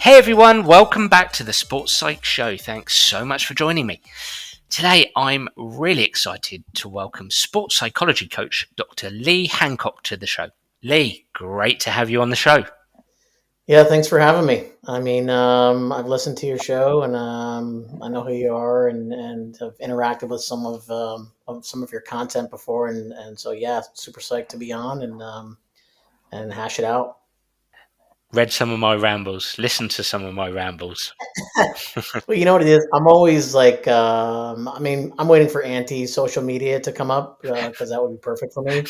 Hey everyone, welcome back to the Sports Psych Show. Thanks so much for joining me. Today I'm really excited to welcome sports psychology coach Dr. Lee Hancock to the show. Lee, great to have you on the show. Yeah, thanks for having me. I've listened to your show, and I know who you are, and have interacted with some of your content before, and so yeah, super psyched to be on and hash it out. Read some of my rambles, listened to some of my rambles. Well, you know what it is. I'm always like, I'm waiting for anti-social media to come up because that would be perfect for me.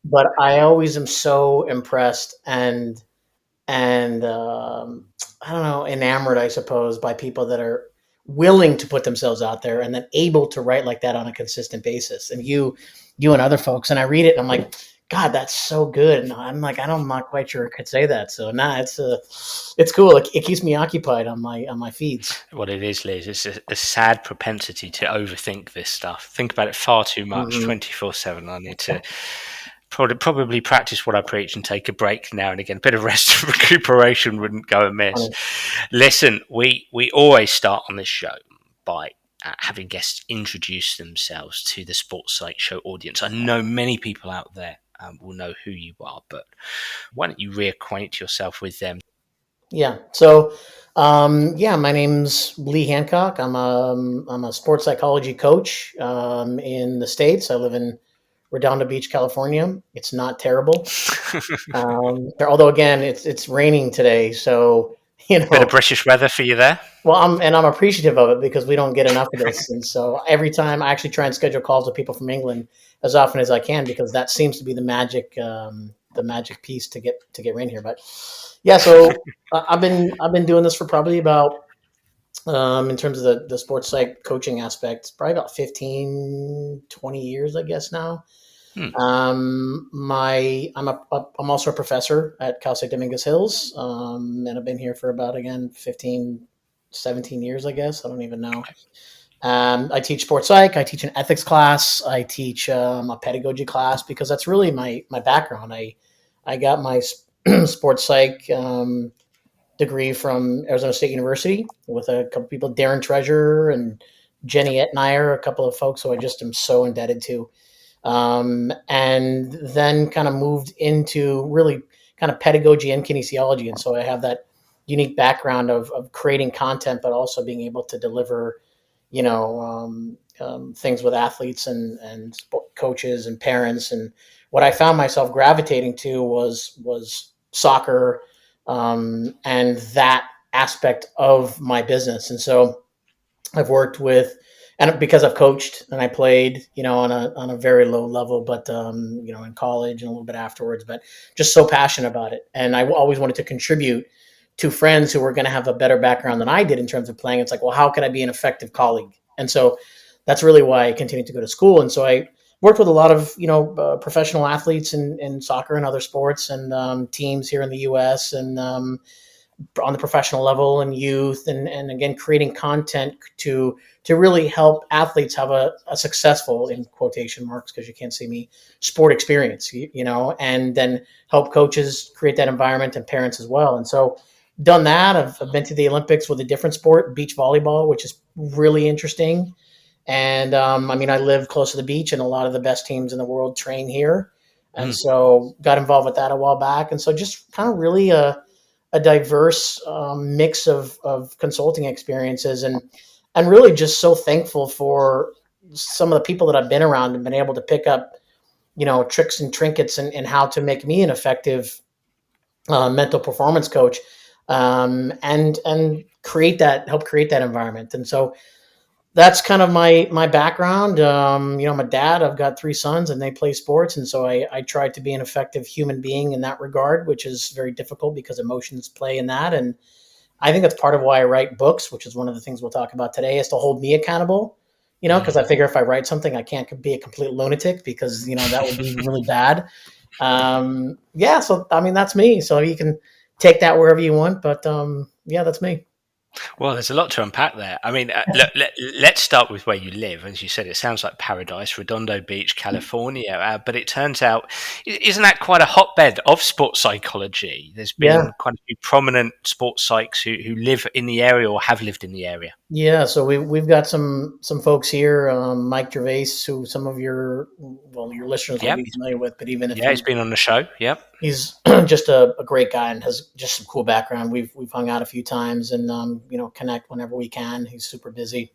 But I always am so impressed and I don't know, enamored, I suppose, by people that are willing to put themselves out there and then able to write like that on a consistent basis. And you and other folks, and I read it, and I'm like, God, that's so good. And I'm like, I'm not quite sure I could say that. So it's cool. It keeps me occupied on my feeds. What it is, Liz, it's a sad propensity to overthink this stuff. Think about it far too much, Hmm. 24/7. I need to probably practice what I preach and take a break now and again. A bit of rest and recuperation wouldn't go amiss. Listen, we always start on this show by having guests introduce themselves to the Sports Psych Show audience. I know many people out there will know who you are, but why don't you reacquaint yourself with them? Yeah. So, yeah, my name's Lee Hancock. I'm a sports psychology coach in the States. I live in Redondo Beach, California. It's not terrible. Although again, it's raining today, so you Bit of know. British weather for you there. Well, I'm appreciative of it because we don't get enough of this, and so every time I actually try and schedule calls with people from England as often as I can because that seems to be the magic piece to get rain here. But yeah, so I've been doing this for probably about in terms of the sports psych coaching aspect, probably about 15, 20 years, I guess now. Hmm. I'm also a professor at Cal State Dominguez Hills, and I've been here for about, again, 15, 17 years, I guess. I don't even know. I teach sports psych. I teach an ethics class. I teach a pedagogy class because that's really my background. I got my sports psych degree from Arizona State University with a couple people, Darren Treasure and Jenny Etnier, a couple of folks who I just am so indebted to. And then kind of moved into really kind of pedagogy and kinesiology. And so I have that unique background of creating content, but also being able to deliver, things with athletes and coaches and parents. And what I found myself gravitating to was soccer and that aspect of my business. And so I've worked with, and because I've coached and I played, on a very low level, but in college and a little bit afterwards, but just so passionate about it. And I always wanted to contribute to friends who were going to have a better background than I did in terms of playing. It's like, well, how can I be an effective colleague? And so that's really why I continued to go to school. And so I worked with a lot of, professional athletes in soccer and other sports and teams here in the U.S. and on the professional level and youth and again creating content to really help athletes have a successful, in quotation marks because you can't see me, sport experience, and then help coaches create that environment and parents as well. And so done that. I've been to the Olympics with a different sport, beach volleyball, which is really interesting. And I live close to the beach and a lot of the best teams in the world train here. And so got involved with that a while back. And so just kind of really a diverse mix of consulting experiences and really just so thankful for some of the people that I've been around and been able to pick up, tricks and trinkets and how to make me an effective mental performance coach and help create that environment. And so that's kind of my background. I'm a dad. I've got three sons, and they play sports, and so I try to be an effective human being in that regard, which is very difficult because emotions play in that. And I think that's part of why I write books, which is one of the things we'll talk about today, is to hold me accountable. Because I figure if I write something, I can't be a complete lunatic because that would be really bad. Yeah, so that's me. So you can take that wherever you want, but yeah, that's me. Well, there's a lot to unpack there. I mean, let's start with where you live. As you said, it sounds like paradise, Redondo Beach, California. But it turns out, isn't that quite a hotbed of sports psychology? There's Yeah. been quite a few prominent sports psychs who live in the area or have lived in the area. Yeah, so we've got some folks here, Mike Gervais, who some of your listeners will Yep. be familiar with, but even if Yeah, he's been on the show. Yep. he's just a great guy and has just some cool background. We've hung out a few times and connect whenever we can. He's super busy,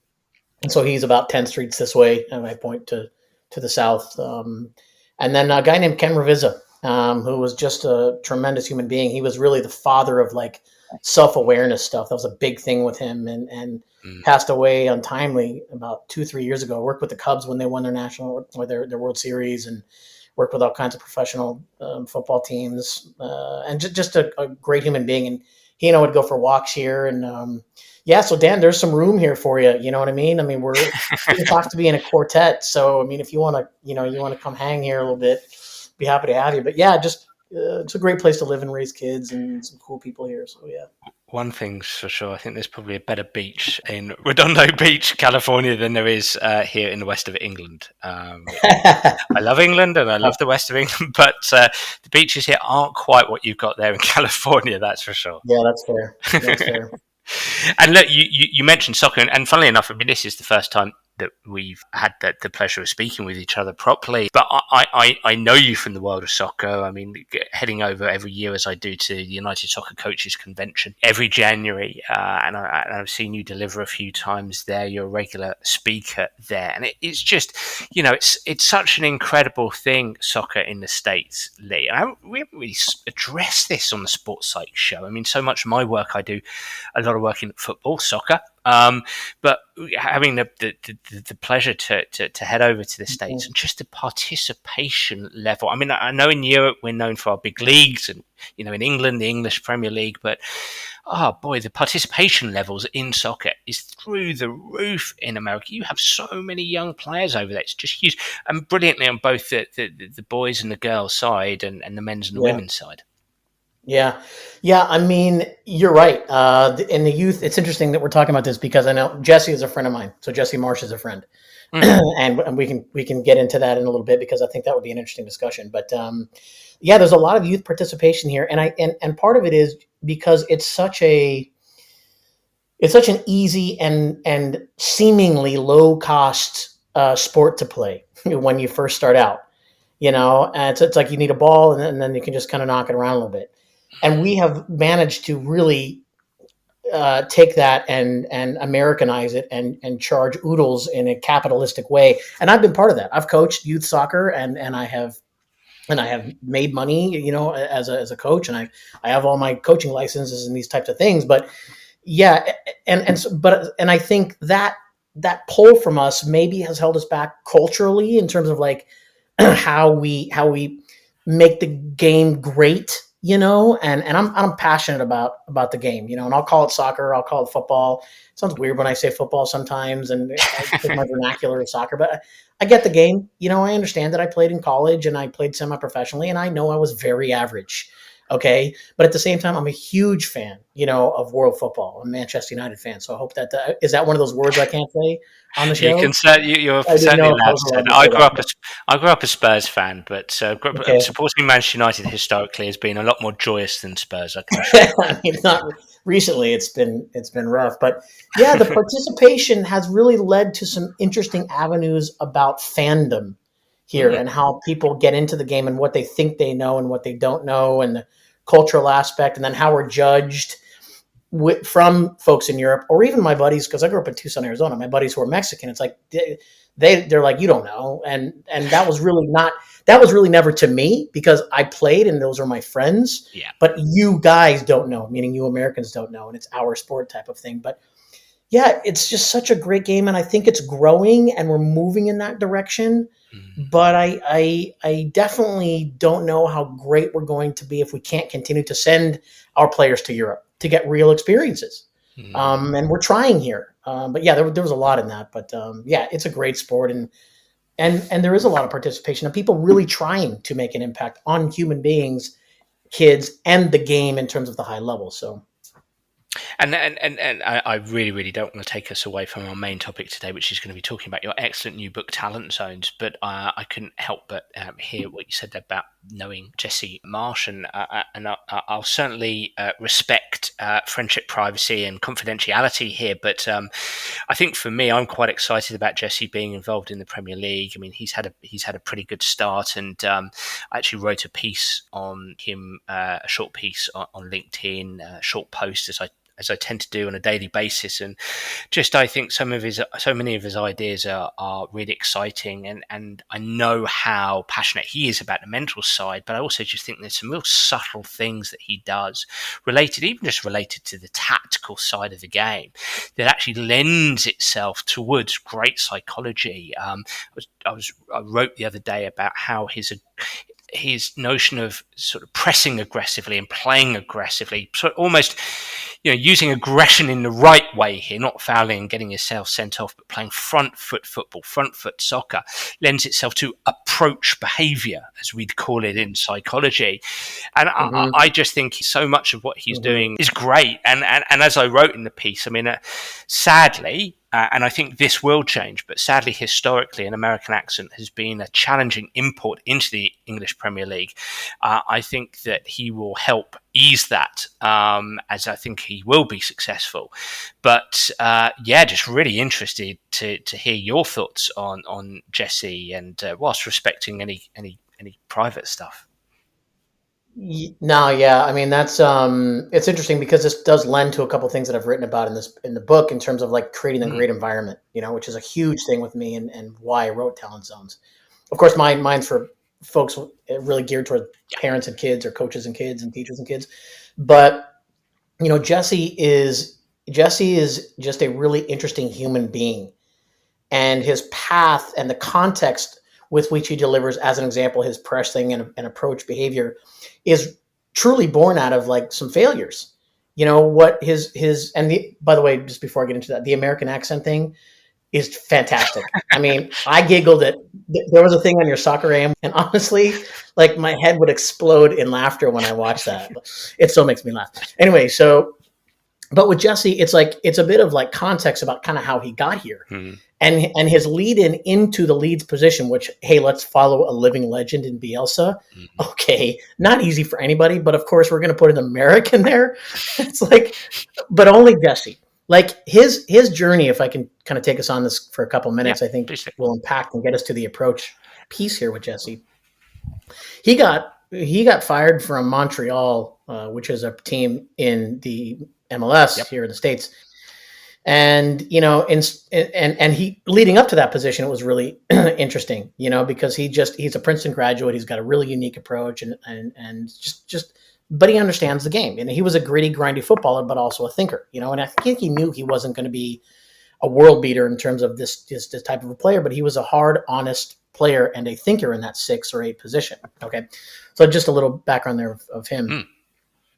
and so he's about 10 streets this way, and I point to the south. And then a guy named Ken Ravizza, who was just a tremendous human being. He was really the father of like self-awareness stuff. That was a big thing with him, and passed away untimely about 2-3 years ago. I worked with the Cubs when they won their national or their World Series, and worked with all kinds of professional football teams, and just a great human being. And he and I would go for walks here, and yeah. So Dan, there's some room here for you. You know what I mean? I mean, we talk to be in a quartet. So I mean, if you want to, you want to come hang here a little bit, be happy to have you. But yeah, just it's a great place to live and raise kids, and some cool people here. So yeah. One thing's for sure, I think there's probably a better beach in Redondo Beach, California, than there is here in the west of England. I love England and I love the west of England, but the beaches here aren't quite what you've got there in California, that's for sure. Yeah, that's fair. That's fair. And look, you mentioned soccer, and funnily enough, I mean, this is the first time that we've had the pleasure of speaking with each other properly. But I know you from the world of soccer. I mean, heading over every year as I do to the United Soccer Coaches Convention every January, and I've seen you deliver a few times there. You're a regular speaker there, and it's just, it's such an incredible thing, soccer in the States, Lee. And we haven't really addressed this on the Sports Psych show. I mean, so much of my work, I do a lot of work in football, soccer. But having the pleasure to head over to the States and just the participation level. I mean, I know in Europe we're known for our big leagues, and in England the English Premier League, but oh boy, the participation levels in soccer is through the roof in America. You have so many young players over there; it's just huge, and brilliantly on both the boys and the girls side, and the men's and the women's side. Yeah. Yeah. I mean, you're right. In the youth, it's interesting that we're talking about this because I know Jesse is a friend of mine. So Jesse Marsh is a friend. And we can get into that in a little bit because I think that would be an interesting discussion. But yeah, there's a lot of youth participation here. And part of it is because it's such an easy and seemingly low cost sport to play when you first start out, and it's like you need a ball and then you can just kind of knock it around a little bit. And we have managed to really take that and Americanize it and charge oodles in a capitalistic way. And I've been part of that. I've coached youth soccer and I have made money, as a coach, and I have all my coaching licenses and these types of things. But yeah, and I think that pull from us maybe has held us back culturally in terms of like how we make the game great. And I'm passionate about the game, and I'll call it soccer, I'll call it football. It sounds weird when I say football sometimes, and I take my vernacular of soccer, but I get the game. I understand that I played in college and I played semi-professionally, and I know I was very average. Okay. But at the same time, I'm a huge fan, of world football. I'm a Manchester United fan. So I hope that is that one of those words I can't say on the show? You can say you're certainly allowed to say that. I grew up a Spurs fan, but supporting Manchester United historically has been a lot more joyous than Spurs. I can assure I mean, not recently. It's been rough, but yeah, the participation has really led to some interesting avenues about fandom here and how people get into the game and what they think they know and what they don't know, and the cultural aspect, and then how we're judged from folks in Europe or even my buddies, because I grew up in Tucson, Arizona. My buddies who are Mexican, it's like they're like, you don't know, and that was really never to me because I played and those are my friends. Yeah. But you guys don't know, meaning you Americans don't know, and it's our sport type of thing. But yeah, it's just such a great game, and I think it's growing and we're moving in that direction. But I definitely don't know how great we're going to be if we can't continue to send our players to Europe to get real experiences. And we're trying here. But yeah, there was a lot in that. But yeah, it's a great sport, and there is a lot of participation and people really trying to make an impact on human beings, kids, and the game in terms of the high level. So. And I really, really don't want to take us away from our main topic today, which is going to be talking about your excellent new book, Talent Zones. But I couldn't help but hear what you said about knowing Jesse Marsh, and I'll certainly respect friendship, privacy, and confidentiality here. But I think for me, I'm quite excited about Jesse being involved in the Premier League. I mean, he's had a pretty good start, and I actually wrote a piece on him, a short piece on LinkedIn, a short post as I tend to do on a daily basis, and just I think so many of his ideas are really exciting, and I know how passionate he is about the mental side, but I also just think there's some real subtle things that he does related to the tactical side of the game that actually lends itself towards great psychology. I wrote the other day about how his notion of sort of pressing aggressively and playing aggressively, sort of almost, using aggression in the right way here, not fouling and getting yourself sent off, but playing front foot football, front foot soccer, lends itself to approach behavior, as we'd call it in psychology. And I just think so much of what he's doing is great. And as I wrote in the piece, I mean, sadly, and I think this will change, but sadly, historically, an American accent has been a challenging import into the English Premier League. I think that he will help ease that, as I think he will be successful. But just really interested to hear your thoughts on Jesse, and whilst respecting any private stuff. No, yeah. I mean, that's it's interesting because this does lend to a couple of things that I've written about in the book in terms of like creating a great environment, which is a huge thing with me and why I wrote Talent Zones. Of course, mine's for folks really geared toward parents and kids, or coaches and kids, and teachers and kids. But Jesse is just a really interesting human being, and his path and the context with which he delivers, as an example, his pressing and approach behavior is truly born out of like some failures. What by the way, just before I get into that, the American accent thing is fantastic. I mean, I giggled at, there was a thing on your soccer AM, and honestly, like my head would explode in laughter when I watched that. It still makes me laugh. Anyway, but with Jesse, it's a bit of like context about kind of how he got here. And his lead into the Leeds position, which, hey, let's follow a living legend in Bielsa. Okay, not easy for anybody, but of course we're going to put an American there. It's like, but only Jesse. Like his journey, if I can kind of take us on this for a couple minutes, I think will impact and get us to the approach piece here with Jesse. He got fired from Montreal, which is a team in the MLS here in the States. And, and he, leading up to that position, it was really interesting, because he's a Princeton graduate. He's got a really unique approach and but he understands the game. And he was a gritty, grindy footballer, but also a thinker, and I think he knew he wasn't going to be a world beater in terms of this type of a player, but he was a hard, honest player and a thinker in that 6 or 8 position. Okay. So just a little background there of him.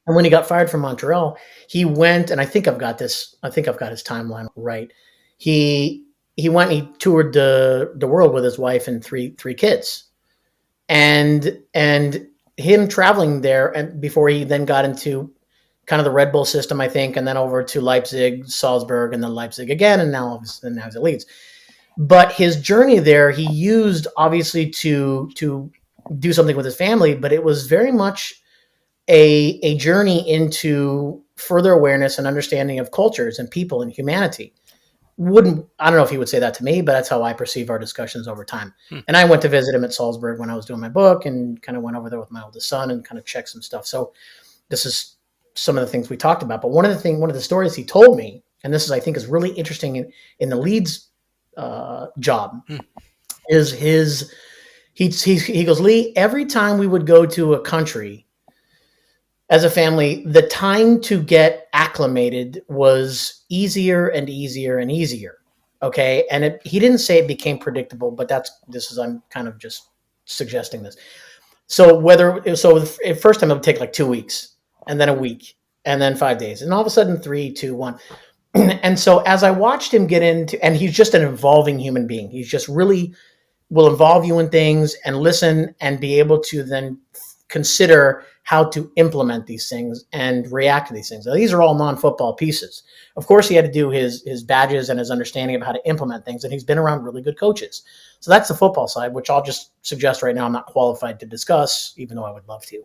And when he got fired from Montreal, he went, and I think I've got his timeline right. He went, he toured the world with his wife and three kids. And him traveling there, and before he then got into kind of the Red Bull system, I think, and then over to Leipzig, Salzburg, and then Leipzig again, and now he's at Leeds. But his journey there, he used obviously to do something with his family, but it was very much a journey into further awareness and understanding of cultures and people and humanity. I don't know if he would say that to me, but that's how I perceive our discussions over time. And I went to visit him at Salzburg when I was doing my book, and kind of went over there with my oldest son and kind of checked some stuff. So this is some of the things we talked about. But one of the stories he told me, and this is, I think, is really interesting in the Leeds job, is he goes, Lee, every time we would go to a country as a family, the time to get acclimated was easier and easier and easier. Okay. And he didn't say it became predictable, but I'm kind of just suggesting this. So the first time it would take like 2 weeks, and then a week, and then 5 days, and all of a sudden 3, 2, 1. And so as I watched him get into, and he's just an evolving human being. He's just really will involve you in things and listen and be able to then consider how to implement these things and react to these things. Now, these are all non-football pieces. Of course, he had to do his badges and his understanding of how to implement things, and he's been around really good coaches. So that's the football side, which I'll just suggest right now I'm not qualified to discuss, even though I would love to.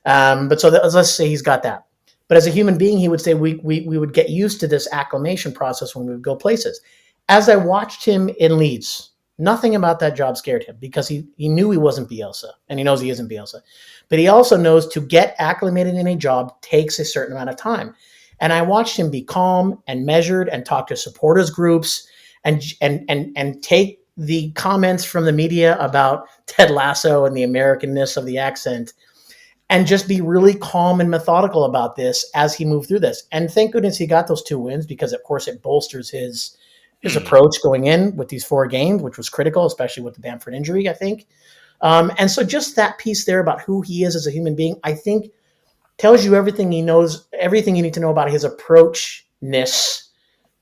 But so let's say he's got that. But as a human being, he would say we would get used to this acclimation process when we would go places. As I watched him in Leeds, nothing about that job scared him because he knew he wasn't Bielsa, and he knows he isn't Bielsa. But he also knows to get acclimated in a job takes a certain amount of time. And I watched him be calm and measured and talk to supporters groups and take the comments from the media about Ted Lasso and the Americanness of the accent and just be really calm and methodical about this as he moved through this. And thank goodness he got those 2 wins because, of course, it bolsters his approach going in with these 4 games, which was critical, especially with the Bamford injury, I think. And so just that piece there about who he is as a human being, I think tells you everything he knows, everything you need to know about his approachness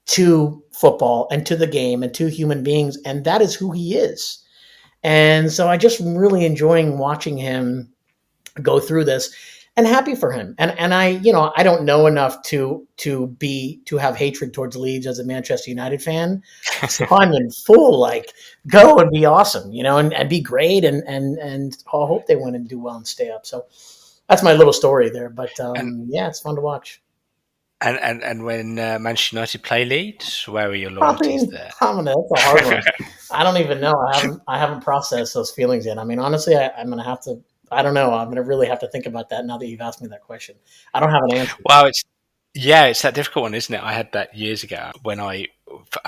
to football and to the game and to human beings. And that is who he is. And so I just am really enjoying watching him go through this and happy for him. And I, I don't know enough to have hatred towards Leeds as a Manchester United fan. So I'm in full, go and be awesome, and be great. And I hope they win and do well and stay up. So that's my little story there. But yeah, it's fun to watch. And when Manchester United play Leeds, where are your loyalties there? That's a hard one. I don't even know. I haven't processed those feelings yet. I mean, honestly, I'm going to have to. I don't know. I'm going to really have to think about that now that you've asked me that question. I don't have an answer. Well, it's that difficult one, isn't it? I had that years ago when I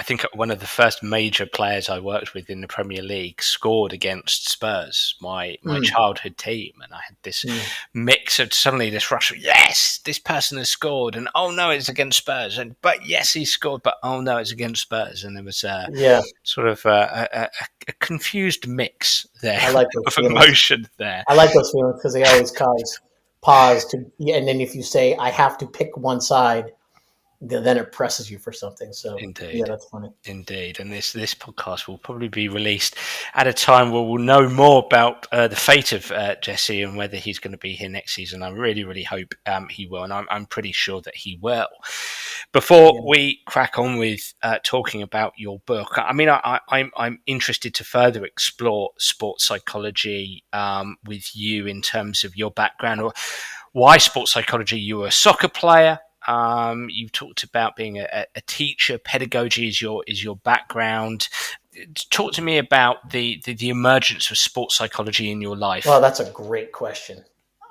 think one of the first major players I worked with in the Premier League scored against Spurs, my childhood team, and I had this mix of suddenly this rush of, yes, this person has scored, and oh no, it's against Spurs, but yes, he scored, but oh no, it's against Spurs, and there was sort of a confused mix there. I like of emotion there. I like those feelings because they always cause pause to, and then if you say I have to pick one side, then it presses you for something. So indeed, yeah, that's funny. Indeed, and this podcast will probably be released at a time where we'll know more about the fate of Jesse and whether he's going to be here next season. I really, really hope he will, and I'm pretty sure that he will. Before we crack on with talking about your book, I mean, I'm interested to further explore sports psychology with you in terms of your background, or why sports psychology. You were a soccer player. You talked about being a teacher. Pedagogy is your background. Talk to me about the emergence of sports psychology in your life. Well, that's a great question.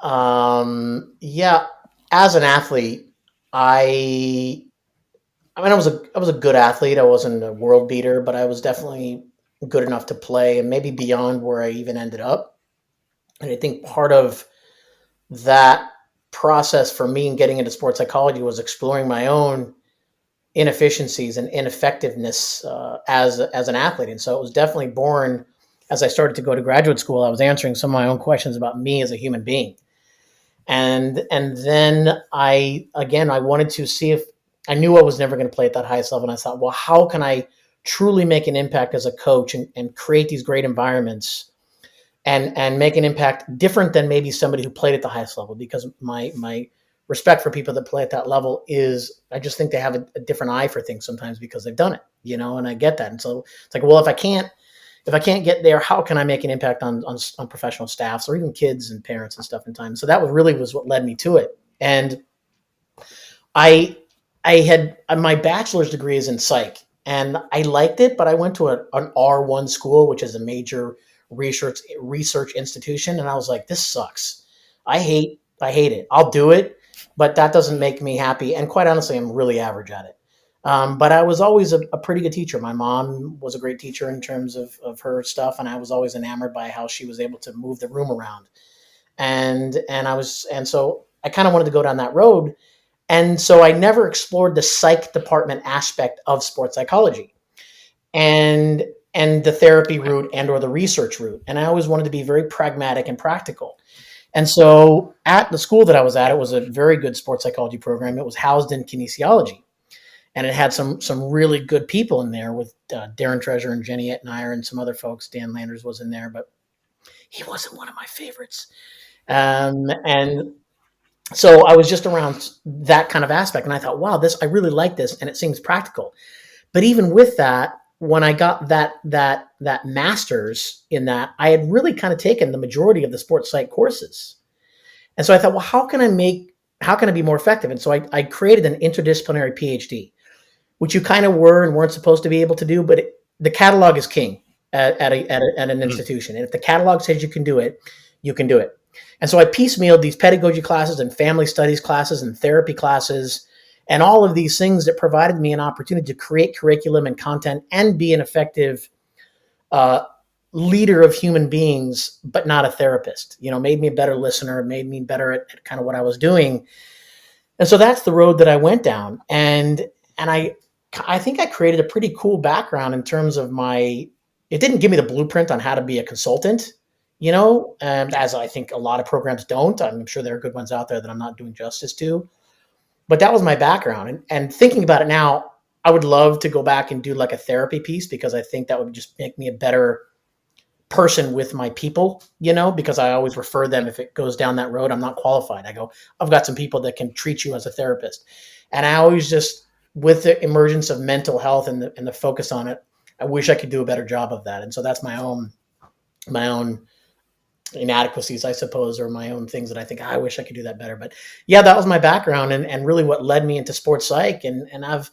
Yeah, as an athlete, I was a good athlete. I wasn't a world beater, but I was definitely good enough to play and maybe beyond where I even ended up. And I think part of that process for me in getting into sports psychology was exploring my own inefficiencies and ineffectiveness as an athlete. And so it was definitely born as I started to go to graduate school. I was answering some of my own questions about me as a human being. And then I wanted to see if I knew I was never going to play at that highest level. And I thought, well, how can I truly make an impact as a coach and create these great environments and make an impact different than maybe somebody who played at the highest level? Because my respect for people that play at that level is, I just think they have a different eye for things sometimes because they've done it, and I get that. And so it's like, well, if I can't get there, how can I make an impact on professional staffs or even kids and parents and stuff in time? So that was what led me to it. And I had my bachelor's degree is in psych, and I liked it, but I went to an R1 school, which is a major research institution, and I was like, this sucks. I hate it. I'll do it, but that doesn't make me happy. And quite honestly, I'm really average at it. But I was always a pretty good teacher. My mom was a great teacher in terms of her stuff, and I was always enamored by how she was able to move the room around. And so I kind of wanted to go down that road. And so I never explored the psych department aspect of sports psychology and the therapy route and or the research route. And I always wanted to be very pragmatic and practical. And so at the school that I was at, it was a very good sports psychology program. It was housed in kinesiology. And it had some really good people in there with Darren Treasure and Jenny Etnier and some other folks. Dan Landers was in there, but he wasn't one of my favorites. And so I was just around that kind of aspect, and I thought, wow, I really like this, and it seems practical. But even with that, when I got that master's in that, I had really kind of taken the majority of the sports psych courses. And so I thought, well, how can I be more effective? And so I created an interdisciplinary PhD, which you kind of were and weren't supposed to be able to do, but the catalog is king at an institution. And if the catalog says you can do it, you can do it. And so I piecemealed these pedagogy classes and family studies classes and therapy classes and all of these things that provided me an opportunity to create curriculum and content and be an effective uh, leader of human beings, but not a therapist. Made me a better listener, made me better at kind of what I was doing. And so that's the road that I went down. And I think I created a pretty cool background in terms of it didn't give me the blueprint on how to be a consultant, and as I think a lot of programs don't. I'm sure there are good ones out there that I'm not doing justice to, but that was my background. And thinking about it now, I would love to go back and do like a therapy piece, because I think that would just make me a better person with my people, because I always refer them, if it goes down that road, I'm not qualified. I go, I've got some people that can treat you as a therapist. And I always just, with the emergence of mental health and the focus on it, I wish I could do a better job of that. And so that's my own inadequacies, I suppose, or my own things that I think I wish I could do that better. But yeah, that was my background and really what led me into sports psych. And I've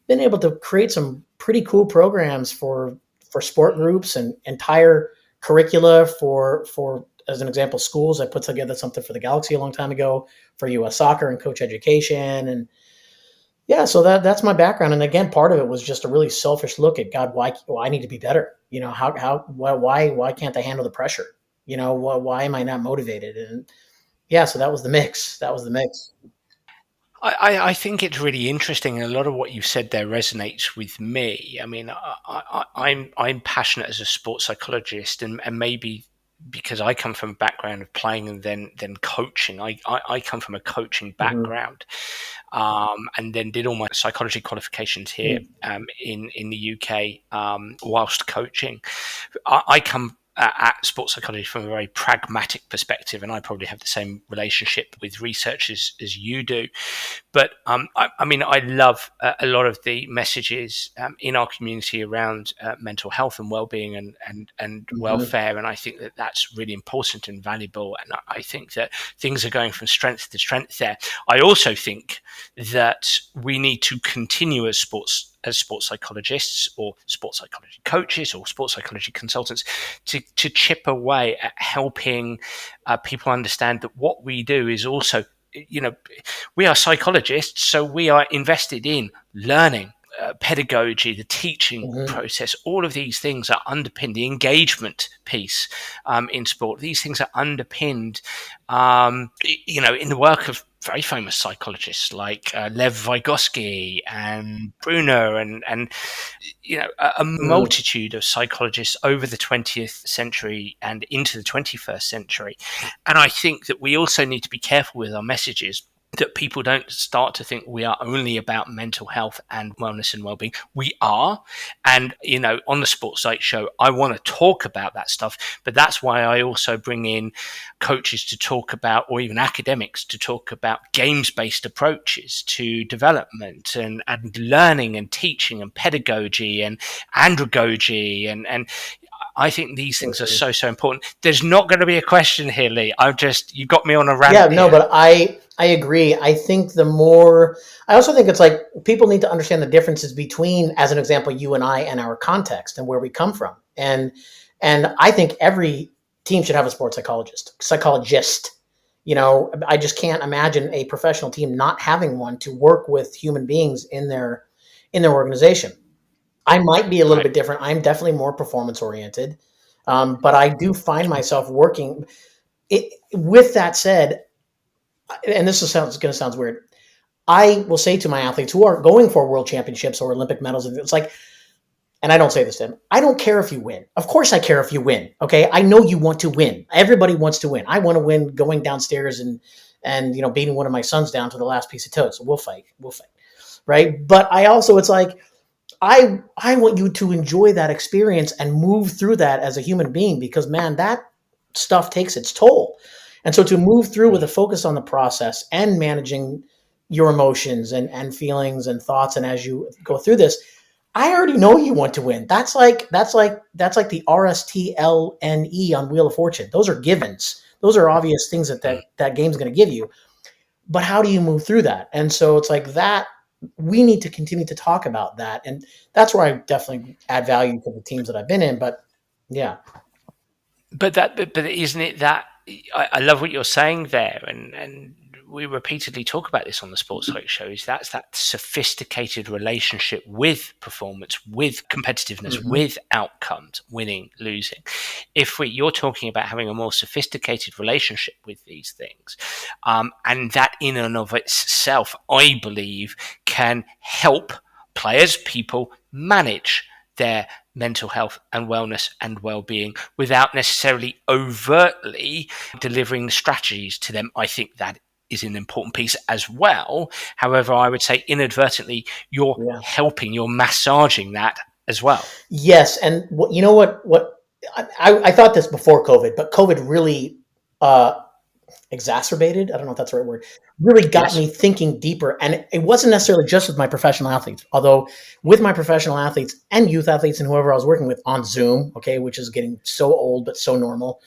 been able to create some pretty cool programs for sport groups and entire curricula for, as an example, schools. I put together something for the Galaxy a long time ago for U.S. soccer and coach education. And yeah, so that's my background. And again, part of it was just a really selfish look at God. Why I need to be better? Why can't I handle the pressure? Why am I not motivated? And yeah, so that was the mix. I think it's really interesting, and a lot of what you've said there resonates with me. I mean, I'm passionate as a sports psychologist, and maybe because I come from a background of playing and then coaching. I come from a coaching background, and then did all my psychology qualifications here in the UK whilst coaching. I come at sports psychology from a very pragmatic perspective, and I probably have the same relationship with research as you do. But I mean, I love a lot of the messages in our community around mental health and well-being and welfare, and I think that that's really important and valuable. And I think that things are going from strength to strength there. I also think that we need to continue as sports psychologists or sports psychology coaches or sports psychology consultants to chip away at helping people understand that what we do is also, we are psychologists, so we are invested in learning, pedagogy, the teaching process. All of these things are underpinned, the engagement piece in sport. These things are underpinned, in the work of very famous psychologists like Lev Vygotsky and Brunner and a multitude of psychologists over the 20th century and into the 21st century. And I think that we also need to be careful with our messages, that people don't start to think we are only about mental health and wellness and well-being. We are. And, on the Sports Psych Show, I want to talk about that stuff. But that's why I also bring in coaches to talk about, or even academics to talk about games-based approaches to development and learning and teaching and pedagogy and andragogy. And I think these things are so important. There's not going to be a question here, Lee. You got me on a rant. Yeah, no, but I agree. I think I also think it's like people need to understand the differences between, as an example, you and I and our context and where we come from. And I think every team should have a sports psychologist. I just can't imagine a professional team not having one to work with human beings in their organization. I might be a little bit different. I'm definitely more performance oriented, but I do find myself working. With that said, and this is going to sound weird, I will say to my athletes who are going for world championships or Olympic medals, it's like, and I don't say this to them, I don't care if you win. Of course I care if you win. Okay. I know you want to win. Everybody wants to win. I want to win going downstairs and beating one of my sons down to the last piece of toast. So we'll fight. Right. But I also, it's like, I want you to enjoy that experience and move through that as a human being, because man, that stuff takes its toll. And so to move through with a focus on the process and managing your emotions and feelings and thoughts, and as you go through this, I already know you want to win. That's like the RSTLNE on Wheel of Fortune. Those are givens. Those are obvious things that game's going to give you. But how do you move through that? And so it's like that. We need to continue to talk about that, and that's where I definitely add value to the teams that I've been in. But yeah, but isn't it that I love what you're saying there, and we repeatedly talk about this on the Sports Talk show. Is that's that sophisticated relationship with performance, with competitiveness, with outcomes, winning, losing. If you're talking about having a more sophisticated relationship with these things, and that in and of itself, I believe, can help players, people manage their mental health and wellness and well-being without necessarily overtly delivering strategies to them. I think that is an important piece as well. However, I would say inadvertently you're helping, you're massaging that as well. Yes, and you know what I thought this before COVID, but COVID really exacerbated, I don't know if that's the right word, really got me thinking deeper. And it wasn't necessarily just with my professional athletes, although with my professional athletes and youth athletes and whoever I was working with on Zoom, okay, which is getting so old but so normal.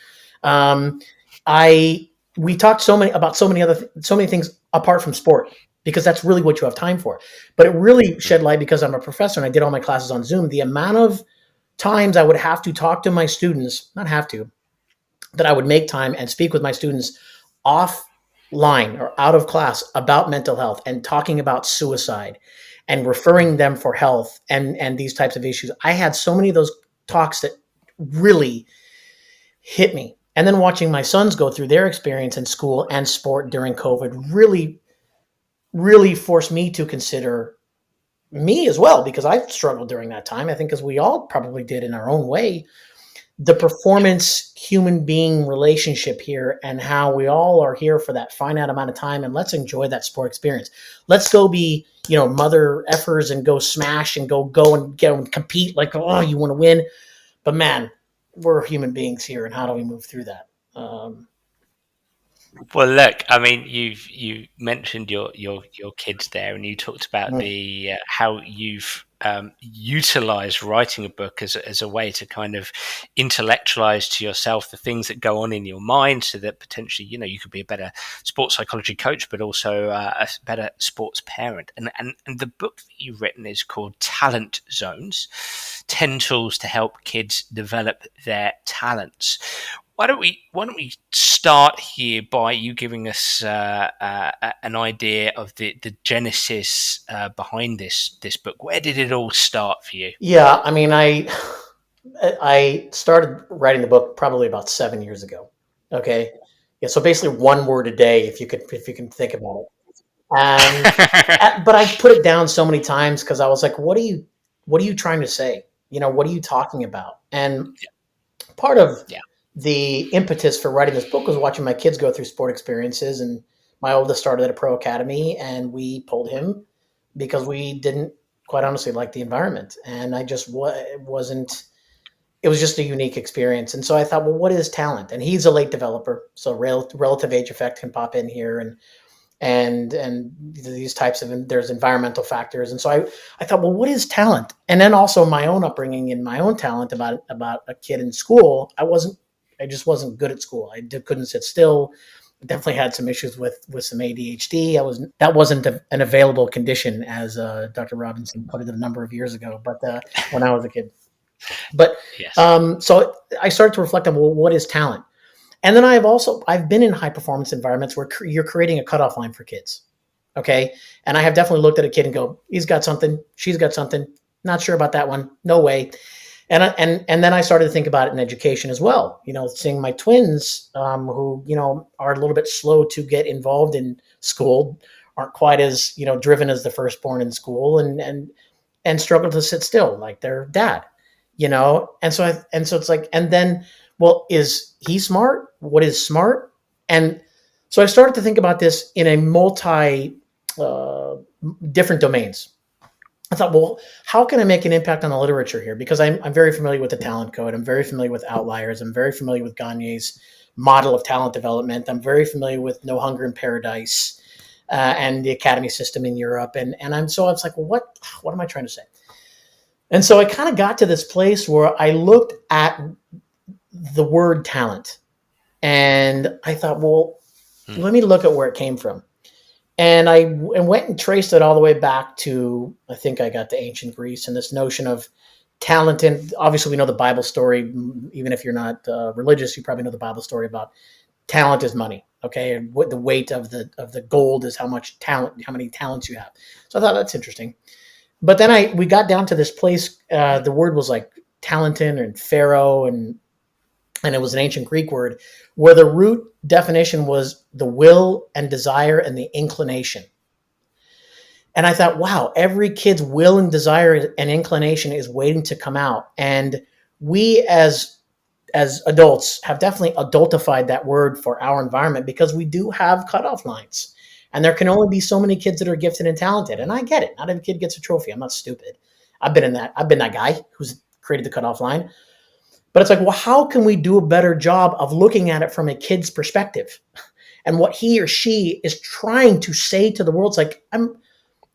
We talked about so many things apart from sport, because that's really what you have time for. But it really shed light, because I'm a professor and I did all my classes on Zoom, the amount of times I would have to talk to my students, not have to, that I would make time and speak with my students offline or out of class about mental health and talking about suicide and referring them for health and these types of issues. I had so many of those talks that really hit me. And then watching my sons go through their experience in school and sport during COVID really, really forced me to consider me as well, because I struggled during that time. I think, as we all probably did in our own way, the performance human being relationship here, and how we all are here for that finite amount of time, and let's enjoy that sport experience. Let's go be, mother effers and go smash and go and compete like, oh, you want to win. But man, we're human beings here, and how do we move through that? Well, look, I mean, you mentioned your kids there, and you talked about the how you've utilized writing a book as a way to kind of intellectualize to yourself the things that go on in your mind, so that potentially you could be a better sports psychology coach, but also a better sports parent. And the book that you've written is called Talent Zones: 10 Tools to Help Kids Develop Their Talents. Why don't we start here by you giving us an idea of the genesis behind this book? Where did it all start for you? Yeah, I mean, I started writing the book probably about 7 years ago. Okay, yeah, so basically one word a day, if you can think about it. And but I put it down so many times because I was like, what are you trying to say? What are you talking about? And part of the impetus for writing this book was watching my kids go through sport experiences. And my oldest started at a pro academy, and we pulled him because we didn't, quite honestly, like the environment. And I just wasn't, it was just a unique experience. And so I thought, well, what is talent? And he's a late developer, so relative age effect can pop in here, and these types of, there's environmental factors. And so I thought, well, what is talent? And then also my own upbringing and my own talent about a kid in school. I just wasn't good at school. I couldn't sit still. Definitely had some issues with some ADHD. That wasn't an available condition, as Dr. Robinson put it a number of years ago, but when I was a kid. But so I started to reflect on, well, what is talent? And then I've been in high performance environments where you're creating a cutoff line for kids. Okay. And I have definitely looked at a kid and go, he's got something, she's got something, not sure about that one. No way. And then I started to think about it in education as well. Seeing my twins, who, are a little bit slow to get involved in school, aren't quite as, driven as the firstborn in school, and struggle to sit still like their dad, And so it's like, and then, well, is he smart? What is smart? And so I started to think about this in a multi different domains. I thought, well, how can I make an impact on the literature here? Because I'm very familiar with the talent code. I'm very familiar with outliers. I'm very familiar with Gagne's model of talent development. I'm very familiar with No Hunger in Paradise and the academy system in Europe. And I was like, well, what am I trying to say? And so I kind of got to this place where I looked at the word talent and I thought, well, let me look at where it came from. And I went and traced it all the way back to, I think I got to ancient Greece and this notion of talent. And obviously we know the Bible story. Even if you're not religious, you probably know the Bible story about talent is money. Okay. And what the weight of the gold is how many talents you have. So I thought that's interesting. But then we got down to this place. The word was like talenton and pharaoh, and it was an ancient Greek word where the root definition was the will and desire and the inclination. And I thought, wow, every kid's will and desire and inclination is waiting to come out. And we as adults have definitely adultified that word for our environment because we do have cutoff lines. And there can only be so many kids that are gifted and talented. And I get it. Not every kid gets a trophy. I'm not stupid. I've been that guy who's created the cutoff line. But it's like, well, how can we do a better job of looking at it from a kid's perspective and what he or she is trying to say to the world? It's like,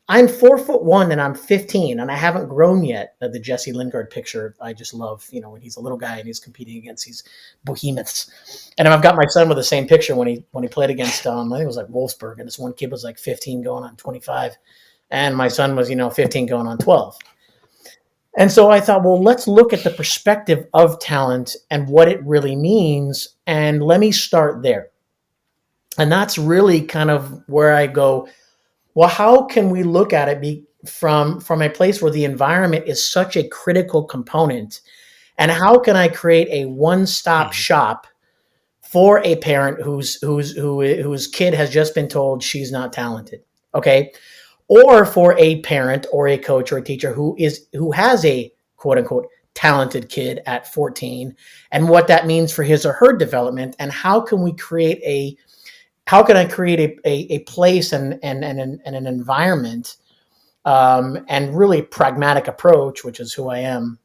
I'm 4'1" and I'm 15 and I haven't grown yet. The Jesse Lingard picture I just love, when he's a little guy and he's competing against these behemoths. And I've got my son with the same picture when he played against I think it was like Wolfsburg, and this one kid was like 15 going on 25, and my son was 15 going on 12. And so I thought, well, let's look at the perspective of talent and what it really means, and let me start there. And that's really kind of where I go, well, how can we look at it from a place where the environment is such a critical component? And how can I create a one-stop shop for a parent whose kid has just been told she's not talented? Okay. Or for a parent or a coach or a teacher who has a quote unquote talented kid at 14, and what that means for his or her development, and how can I create a place and an environment and really pragmatic approach, which is who I am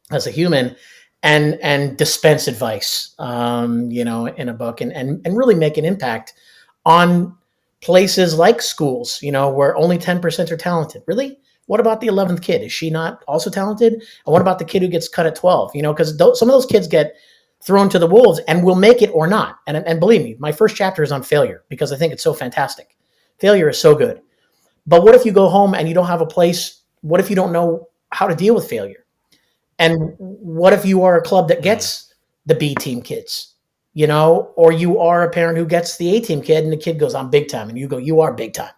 as a human, and dispense advice, in a book, and really make an impact on places like schools, where only 10% are talented. Really? What about the 11th kid? Is she not also talented? And what about the kid who gets cut at 12? Because some of those kids get thrown to the wolves and will make it or not. And believe me, my first chapter is on failure because I think it's so fantastic. Failure is so good. But what if you go home and you don't have a place? What if you don't know how to deal with failure? And what if you are a club that gets the B team kids? Or you are a parent who gets the A team kid and the kid goes, I'm big time. And you go, you are big time.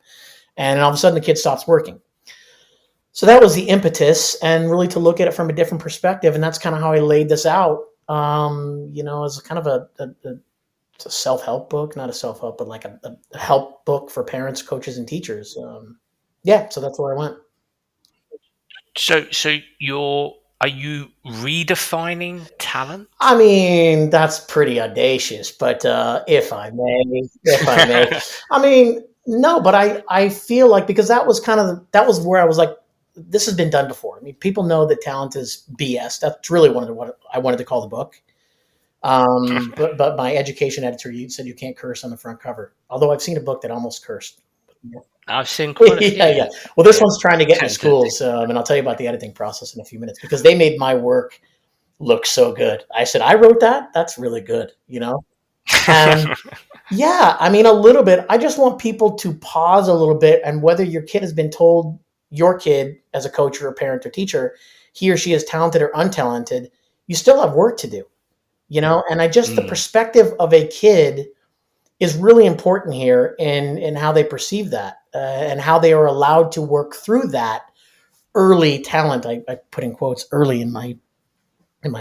And all of a sudden the kid stops working. So that was the impetus, and really to look at it from a different perspective. And that's kind of how I laid this out, as kind of it's a self-help book, not a self-help, but like a help book for parents, coaches, and teachers. So that's where I went. So are you redefining talent? I mean, that's pretty audacious, but if I may, I mean, no, but I feel like, because that was where I was like, this has been done before. I mean, people know that talent is BS. That's really what I wanted to call the book. But my education editor said you can't curse on the front cover. Although I've seen a book that almost cursed. I've seen quite a few. Yeah. Well, this one's trying to get into schools, and I'll tell you about the editing process in a few minutes, because they made my work look so good. I said, I wrote that? That's really good, And yeah, I mean, a little bit. I just want people to pause a little bit, and whether your kid has been told, your kid as a coach or a parent or teacher, he or she is talented or untalented, you still have work to do, and the perspective of a kid is really important here in how they perceive that, and how they are allowed to work through that early talent. I put in quotes early in my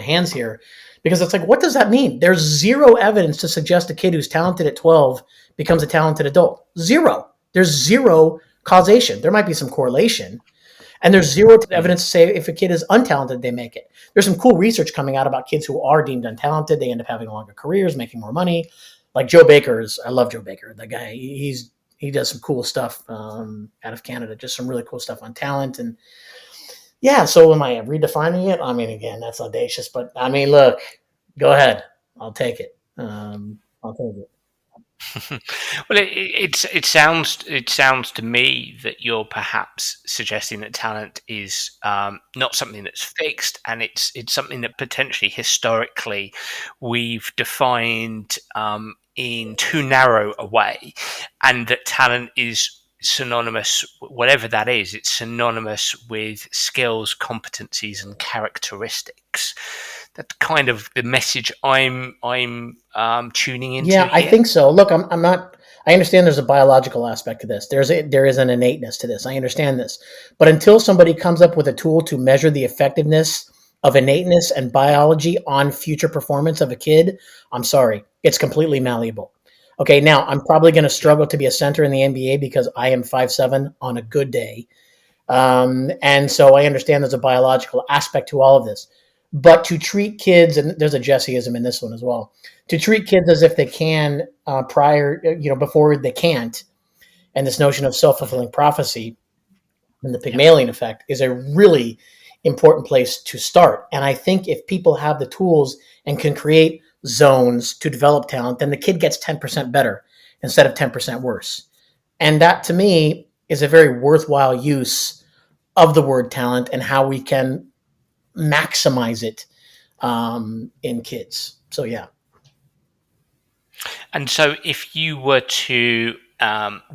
hands here, because it's like, what does that mean? There's zero evidence to suggest a kid who's talented at 12 becomes a talented adult. Zero. There's zero causation. There might be some correlation, and there's zero evidence to say if a kid is untalented, they make it. There's some cool research coming out about kids who are deemed untalented. They end up having longer careers, making more money. Like Joe Baker I love Joe Baker. The guy, he does some cool stuff out of Canada, just some really cool stuff on talent. And yeah, so am I redefining it? I mean, again, that's audacious, but I mean, look, go ahead. I'll take it. I'll take it. Well, it sounds to me that you're perhaps suggesting that talent is not something that's fixed, and it's something that potentially historically we've defined in too narrow a way, and that talent is synonymous, whatever that is, it's synonymous with skills, competencies, and characteristics. That's kind of the message I'm tuning into Yeah, I here. think so. Look, I'm not. I understand there's a biological aspect to this. There is an innateness to this. I understand this, but until somebody comes up with a tool to measure the effectiveness of innateness and biology on future performance of a kid, I'm sorry, it's completely malleable. Okay, now I'm probably going to Yeah. struggle to be a center in the NBA because I am 5'7" on a good day. And so I understand there's a biological aspect to all of this. But to treat kids, and there's a Jesseism in this one as well, to treat kids as if they can before they can't, and this notion of self Mhm. fulfilling prophecy and the Yep. Pygmalion effect is a really important place to start. And I think if people have the tools and can create zones to develop talent, then the kid gets 10% better instead of 10% worse. And that to me is a very worthwhile use of the word talent and how we can maximize it in kids. So yeah. And so, if you were to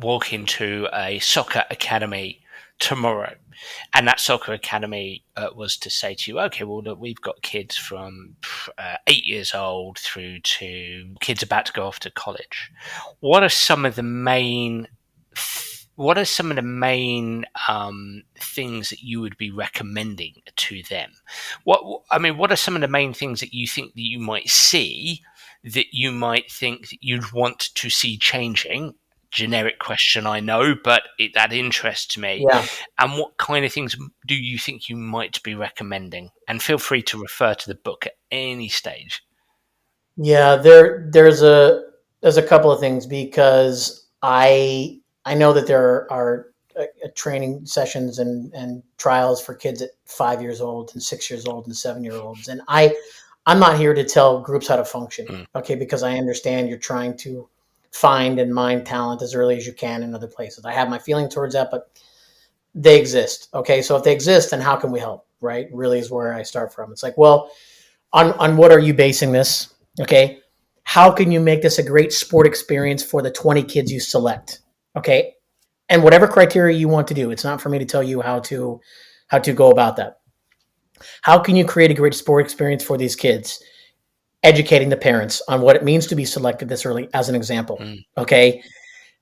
walk into a soccer academy tomorrow, and that soccer academy was to say to you, okay, well, look, we've got kids from 8 years old through to kids about to go off to college. What are some of the main what are some of the main things that you would be recommending to them? What are some of the main things that you think that you might see, that you might think that you'd want to see changing? Generic question, I know, but that interests me. Yeah. And what kind of things do you think you might be recommending? And feel free to refer to the book at any stage. Yeah, there's a couple of things because I know that there are training sessions and trials for kids at 5 years old and 6 years old and 7 year olds, and I'm not here to tell groups how to function, Mm, okay? Because I understand you're trying to find and mine talent as early as you can in other places. I have my feeling towards that, but they exist, okay? So if they exist, then how can we help? Right? Really is where I start from. It's like, well, on what are you basing this? Okay. How can you make this a great sport experience for the 20 kids you select? Okay. And whatever criteria you want to do, it's not for me to tell you how to go about that. How can you create a great sport experience for these kids? Educating the parents on what it means to be selected this early, as an example. mm, Okay.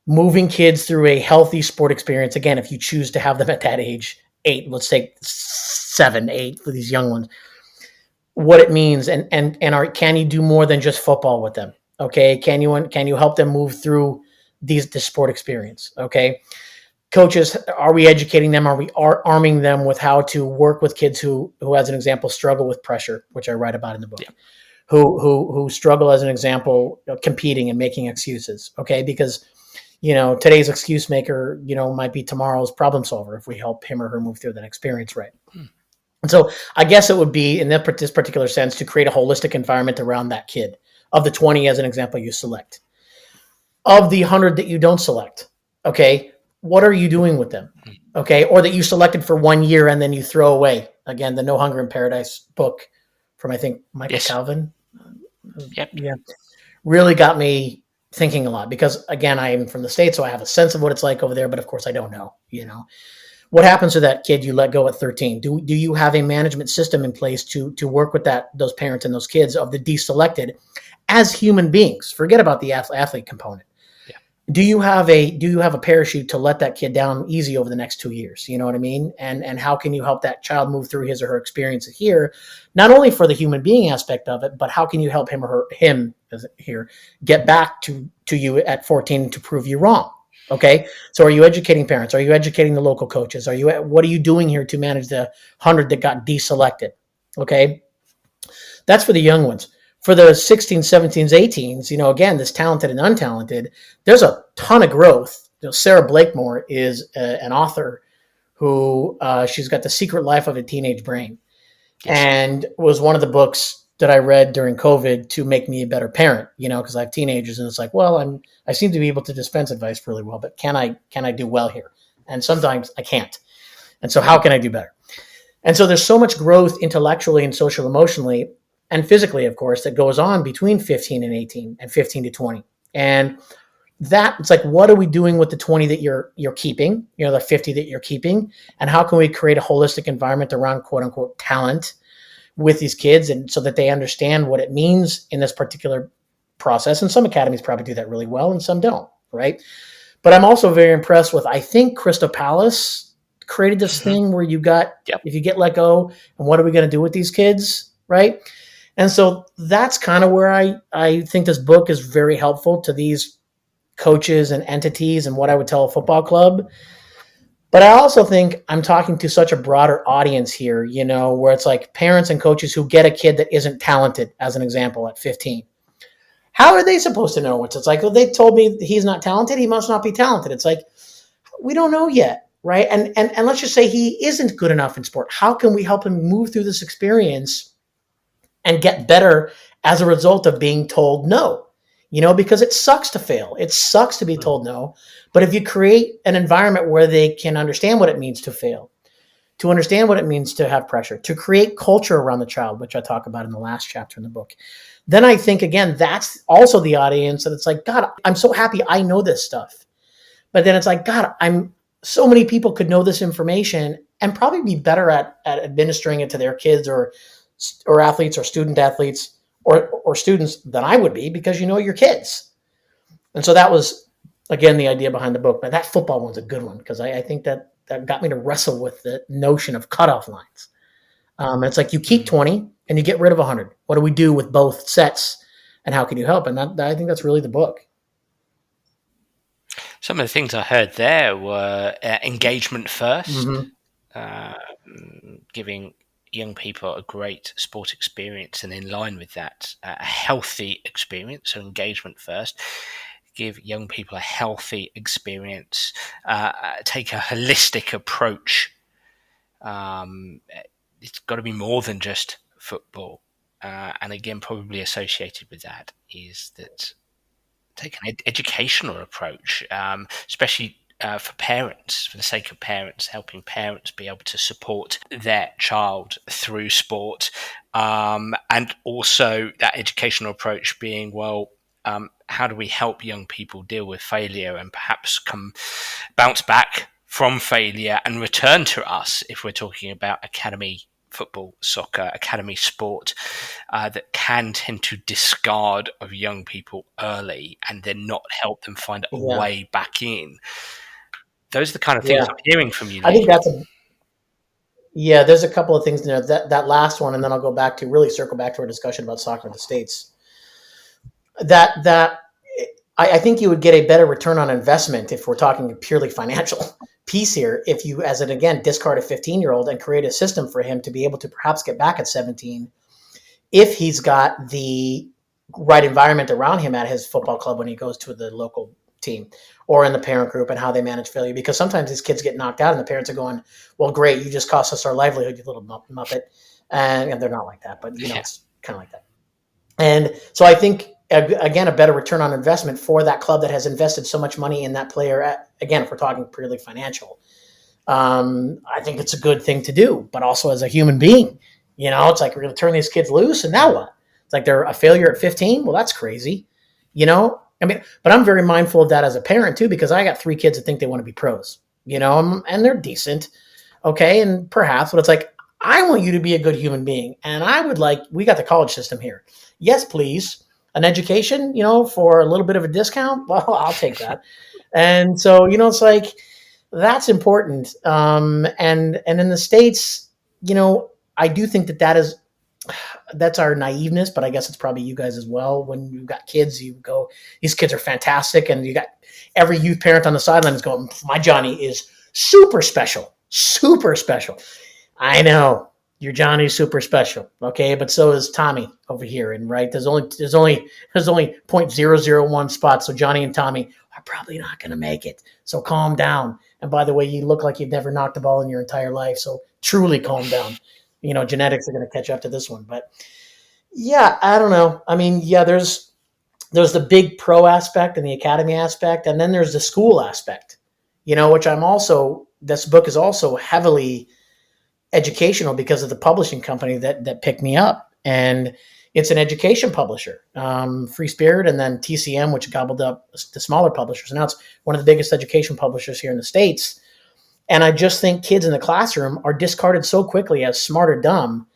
Moving kids through a healthy sport experience. Again, if you choose to have them at that age, 8, let's say 7, 8 for these young ones, what it means, and can you do more than just football with them? Okay, can you help them move through this sport experience? Okay, coaches, are we educating them? Are we arming them with how to work with kids who as an example struggle with pressure, which I write about in the book, yeah. who struggle, as an example, competing and making excuses? Okay, because today's excuse maker might be tomorrow's problem solver if we help him or her move through that experience right. Mm, And so I guess it would be in this particular sense to create a holistic environment around that kid. Of the 20, as an example, you select. Of the 100 that you don't select, okay, what are you doing with them? mm. Okay, or that you selected for 1 year and then you throw away. Again, the No Hunger in Paradise book from, I think, Michael Yes. Calvin. Yep. Yeah, really got me thinking a lot because, again, I am from the States, so I have a sense of what it's like over there, but of course I don't know. What happens to that kid you let go at 13? Do you have a management system in place to work with those parents and those kids of the deselected as human beings? Forget about the athlete component. Yeah. Do you have a parachute to let that kid down easy over the next 2 years? You know what I mean? And how can you help that child move through his or her experiences here, not only for the human being aspect of it, but how can you help him here get back to you at 14 to prove you wrong? Okay, so are you educating parents? Are you educating the local coaches? What are you doing here to manage the 100 that got deselected? Okay, that's for the young ones. For the 16s, 17s, 18s, again, this talented and untalented, there's a ton of growth. Sarah Blakemore is an author who she's got The Secret Life of a Teenage Brain, Yes. and was one of the books that I read during COVID to make me a better parent, because I have teenagers, and it's like, well, I seem to be able to dispense advice really well, but can I do well here? And sometimes I can't. And so how can I do better? And so there's so much growth intellectually and social emotionally and physically, of course, that goes on between 15 and 18 and 15 to 20. And that it's like, what are we doing with the 20 that you're keeping, the 50 that you're keeping, and how can we create a holistic environment around quote unquote talent with these kids, and so that they understand what it means in this particular process. And some academies probably do that really well and some don't, right? But I'm also very impressed with, I think Crystal Palace created this thing where you got, if you get let go, and what are we going to do with these kids, right? And so that's kind of where I think this book is very helpful to these coaches and entities and what I would tell a football club. But I also think I'm talking to such a broader audience here, where it's like parents and coaches who get a kid that isn't talented, as an example, at 15. How are they supposed to know? It's like, well, they told me he's not talented, he must not be talented. It's like, we don't know yet, right? And let's just say he isn't good enough in sport. How can we help him move through this experience and get better as a result of being told no? Because it sucks to fail. It sucks to be told no. But if you create an environment where they can understand what it means to fail, to understand what it means to have pressure, to create culture around the child, which I talk about in the last chapter in the book, then I think, again, that's also the audience that it's like, God, I'm so happy I know this stuff. But then it's like, God, so many people could know this information and probably be better at administering it to their kids or athletes or student athletes or students than I would be, because your kids. And so that was, again, the idea behind the book. But that football one's a good one, because I think that got me to wrestle with the notion of cutoff lines. It's like, you keep 20 and you get rid of 100. What do we do with both sets, and how can you help? And I think that's really the book. Some of the things I heard there were engagement first, giving young people a great sport experience, and in line with that, a healthy experience. So engagement first, give young people a healthy experience, take a holistic approach. It's got to be more than just football. And again, probably associated with that is that take an educational approach, especially for parents, for the sake of parents, helping parents be able to support their child through sport. And also that educational approach being, how do we help young people deal with failure and perhaps bounce back from failure and return to us, if we're talking about academy football, soccer, academy sport, that can tend to discard of young people early and then not help them find a way back in. Those are the kind of things I'm hearing from you, Lee. I think there's a couple of things there. That last one, and then I'll go back to really circle back to our discussion about soccer in the States. I think you would get a better return on investment, if we're talking purely financial piece here, if you, as an, again, discard a 15-year-old and create a system for him to be able to perhaps get back at 17, if he's got the right environment around him at his football club when he goes to the local team, or in the parent group, and how they manage failure. Because sometimes these kids get knocked out and the parents are going, well, great, you just cost us our livelihood, you little muppet. And they're not like that, but it's kind of like that. And so I think, again, a better return on investment for that club that has invested so much money in that player. Again, if we're talking purely financial, I think it's a good thing to do. But also as a human being, it's like, we're going to turn these kids loose, and now what? It's like they're a failure at 15. Well, that's crazy, but I'm very mindful of that as a parent too, because I got 3 kids that think they want to be pros, and they're decent. Okay. And perhaps, but it's like, I want you to be a good human being. And we got the college system here. Yes, please. An education, for a little bit of a discount. Well, I'll take that. And so, it's like, that's important. And in the States, I do think that's our naiveness, but I guess it's probably you guys as well. When you've got kids, you go, these kids are fantastic. And you got every youth parent on the sideline is going, my Johnny is super special, super special. I know your Johnny's super special. Okay. But so is Tommy over here. And right, there's only 0.001 spots. So Johnny and Tommy are probably not going to make it. So calm down. And by the way, you look like you've never knocked a ball in your entire life. So truly calm down. Genetics are going to catch up to this one. But Yeah, I don't know. I mean, yeah, there's the big pro aspect and the academy aspect, and then there's the school aspect, which I'm also, this book is also heavily educational because of the publishing company that picked me up. And it's an education publisher, Free Spirit, and then TCM, which gobbled up the smaller publishers. And now it's one of the biggest education publishers here in the States. And I just think kids in the classroom are discarded so quickly as smart or dumb,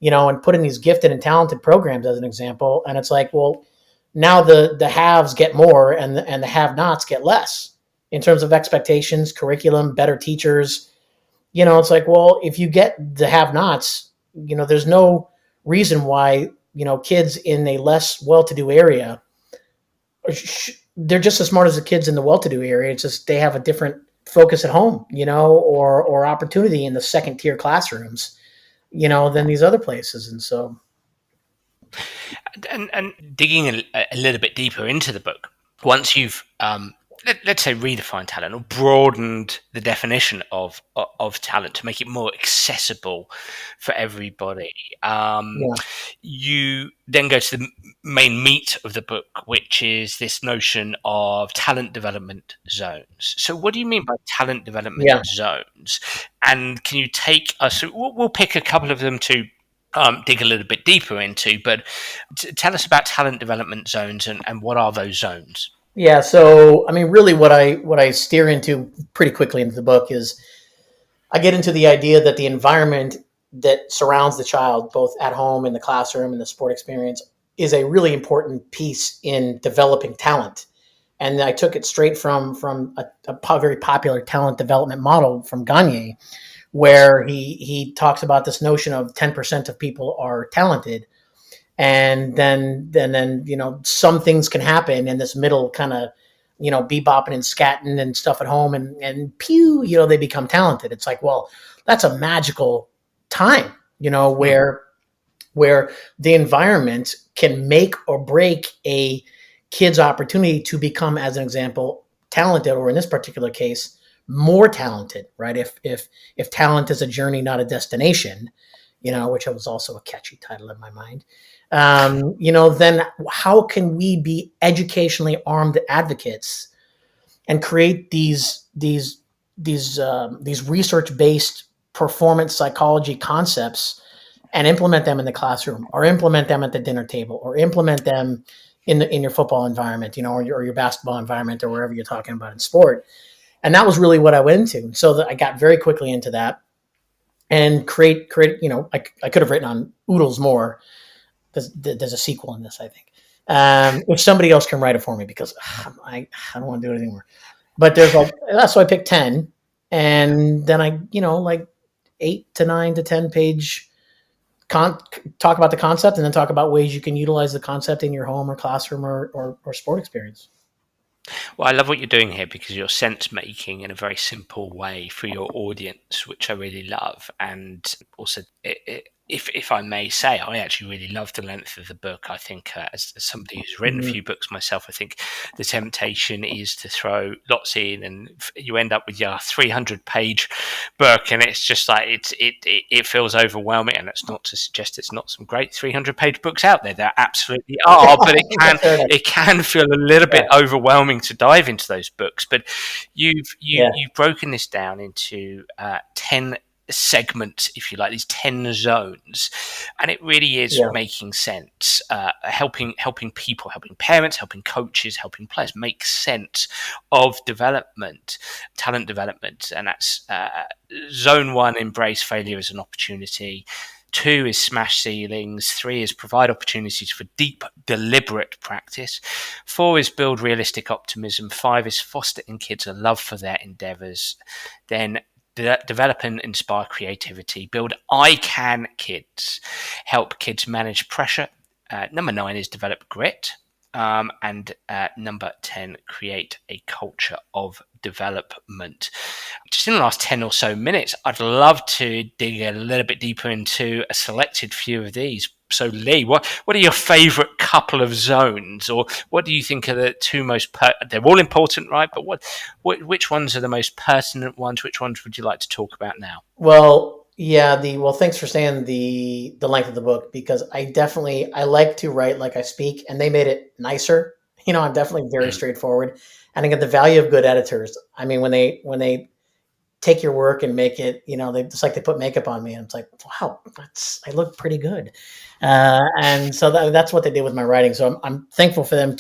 and put in these gifted and talented programs as an example. And it's like, well, now the haves get more and the have-nots get less in terms of expectations, curriculum, better teachers. It's like, well, if you get the have-nots, there's no reason why, kids in a less well-to-do area, they're just as smart as the kids in the well-to-do area. It's just they have a different focus at home, or opportunity in the second tier classrooms, than these other places. And so, and digging a little bit deeper into the book, once you've let's say redefined talent or broadened the definition of talent to make it more accessible for everybody, yeah, you then go to the main meat of the book, which is this notion of talent development zones. So what do you mean by talent development yeah, zones? And can you take us, we'll pick a couple of them to dig a little bit deeper into, but tell us about talent development zones and what are those zones? yeah. So, I mean, really, what I steer into pretty quickly into the book is I get into the idea that the environment that surrounds the child, both at home, in the classroom, and the sport experience, is a really important piece in developing talent. And I took it straight from a very popular talent development model from Gagne, where he talks about this notion of 10% of people are talented, and then some things can happen in this middle kind of bebopping and scatting and stuff at home, and pew, they become talented. It's like, well, that's a magical time, where the environment can make or break a kid's opportunity to become, as an example, talented, or in this particular case, more talented, right? If talent is a journey, not a destination, which was also a catchy title in my mind. Then how can we be educationally armed advocates and create these research based performance psychology concepts and implement them in the classroom, or implement them at the dinner table, or implement them in your football environment, or your basketball environment, or wherever you're talking about in sport. And that was really what I went into. So I got very quickly into that and create. I could have written on oodles more. There's a sequel in this, I think. If somebody else can write it for me, because I don't want to do it anymore. But that's why I picked 10, and then I like 8 to 9 to 10 page talk about the concept, and then talk about ways you can utilize the concept in your home or classroom or sport experience. Well, I love what you're doing here because you're sense making in a very simple way for your audience, which I really love. And also, if I may say, I actually really love the length of the book. I think, as somebody who's written a few books myself, I think the temptation is to throw lots in, and you end up with your 300-page book, and it's just like it feels overwhelming. And it's not to suggest it's not some great 300-page books out there. There absolutely are, but it can feel a little bit overwhelming to dive into those books. But you've broken this down into 10 segments, if you like, these 10 zones, and it really is making sense, helping people, helping parents, helping coaches, helping players make sense of talent development. And that's zone 1, embrace failure as an opportunity. 2 is smash ceilings. 3 is provide opportunities for deep, deliberate practice. 4 is build realistic optimism. 5 is foster in kids a love for their endeavors. Then develop and inspire creativity. Build I can kids. Help kids manage pressure. Number 9 is develop grit. And number 10, create a culture of development. Just in the last 10 or so minutes, I'd love to dig a little bit deeper into a selected few of these. So, Lee, what are your favourite couple of zones, or what do you think are the two most? They're all important, right? But which ones are the most pertinent ones? Which ones would you like to talk about now? Well, Yeah, well, thanks for saying the length of the book, because I like to write like I speak, and they made it nicer. I'm definitely very Mm, straightforward, and I get the value of good editors. I mean, when they take your work and make it, it's like they put makeup on me, and it's like, wow, I look pretty good, and so that's what they did with my writing. So I'm thankful for them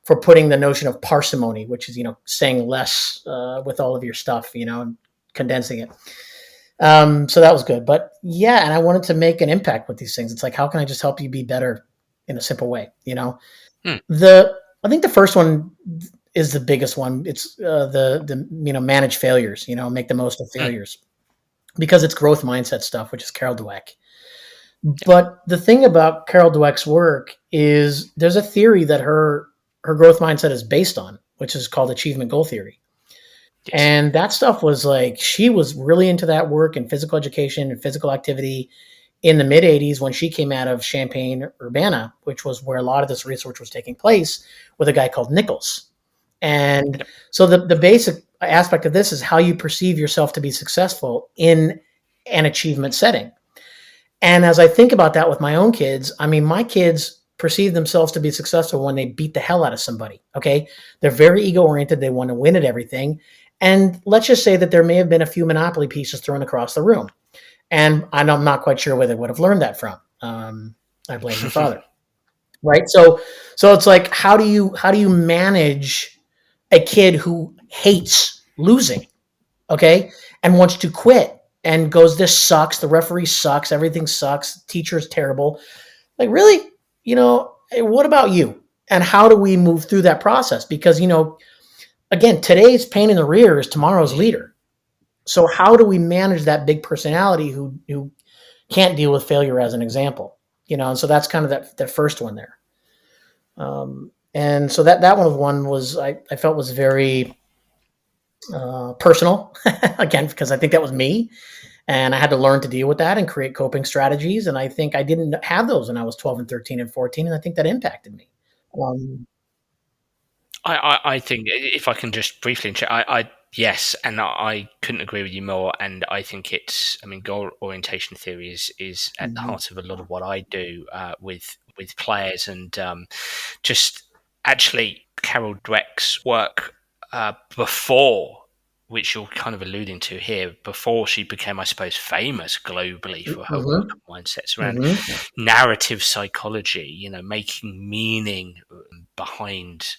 for putting the notion of parsimony, which is saying less with all of your stuff, and condensing it. So that was good. But yeah, and I wanted to make an impact with these things. It's like, how can I just help you be better in a simple way? mm, The I think the first one is the biggest one. It's the manage failures. Make the most of mm, failures, because it's growth mindset stuff, which is Carol Dweck. yeah, But the thing about Carol Dweck's work is there's a theory that her growth mindset is based on, which is called achievement goal theory. yes, And that stuff was like, she was really into that work and physical education and physical activity in the mid 80s, when she came out of Champaign Urbana, which was where a lot of this research was taking place, with a guy called Nichols. And yep, so the basic aspect of this is how you perceive yourself to be successful in an achievement setting. And as I think about that with my own kids, I mean, my kids perceive themselves to be successful when they beat the hell out of somebody. Okay. They're very ego oriented. They want to win at everything. And let's just say that there may have been a few Monopoly pieces thrown across the room. And I'm not quite sure where they would have learned that from. I blame their father. Right. So it's like, how do you manage a kid who hates losing? Okay. And wants to quit and goes, this sucks. The referee sucks. Everything sucks. Teacher is terrible. Like, really? What about you? And how do we move through that process? Because, again, today's pain in the rear is tomorrow's leader. So how do we manage that big personality who can't deal with failure, as an example? And so that's kind of that first one there. And so that one was, I felt was very personal, again, because I think that was me. And I had to learn to deal with that and create coping strategies. And I think I didn't have those when I was 12 and 13 and 14. And I think that impacted me. Um, I think if I can just briefly, yes, and I couldn't agree with you more. And I think I mean, goal orientation theory is at the mhm, heart of a lot of what I do with players, and just actually Carol Dweck's work before. Which you're kind of alluding to here, before she became, I suppose, famous globally for her work mhm, and mindsets around mhm. narrative psychology, making meaning behind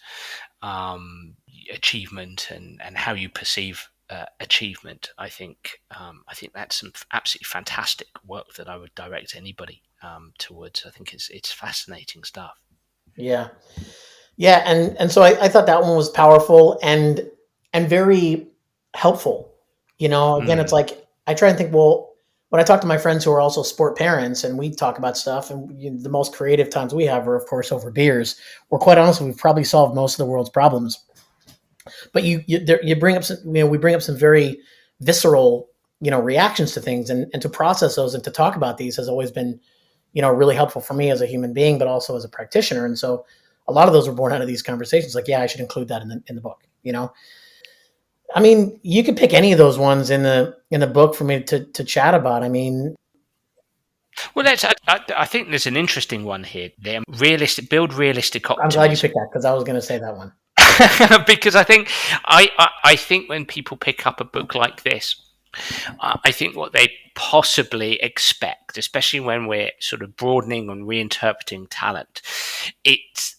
um, achievement and how you perceive achievement. I think that's some absolutely fantastic work that I would direct anybody towards. I think it's fascinating stuff. Yeah. Yeah. And so I thought that one was powerful and very helpful. Again, it's Mm, like, I try and think, well, when I talk to my friends who are also sport parents and we talk about stuff, and the most creative times we have are, of course, over beers. We're quite honest, we've probably solved most of the world's problems. But you bring up some, we bring up some very visceral, reactions to things, and to process those and to talk about these has always been, really helpful for me as a human being, but also as a practitioner. And so a lot of those were born out of these conversations. Like, yeah, I should include that in the book. I mean, you could pick any of those ones in the book for me to chat about. I mean, well, I think there's an interesting one here. Build realistic I'm glad you optimism. picked that, because I was going to say that one. Because I think when people pick up a book like this, I think what they possibly expect, especially when we're sort of broadening and reinterpreting talent,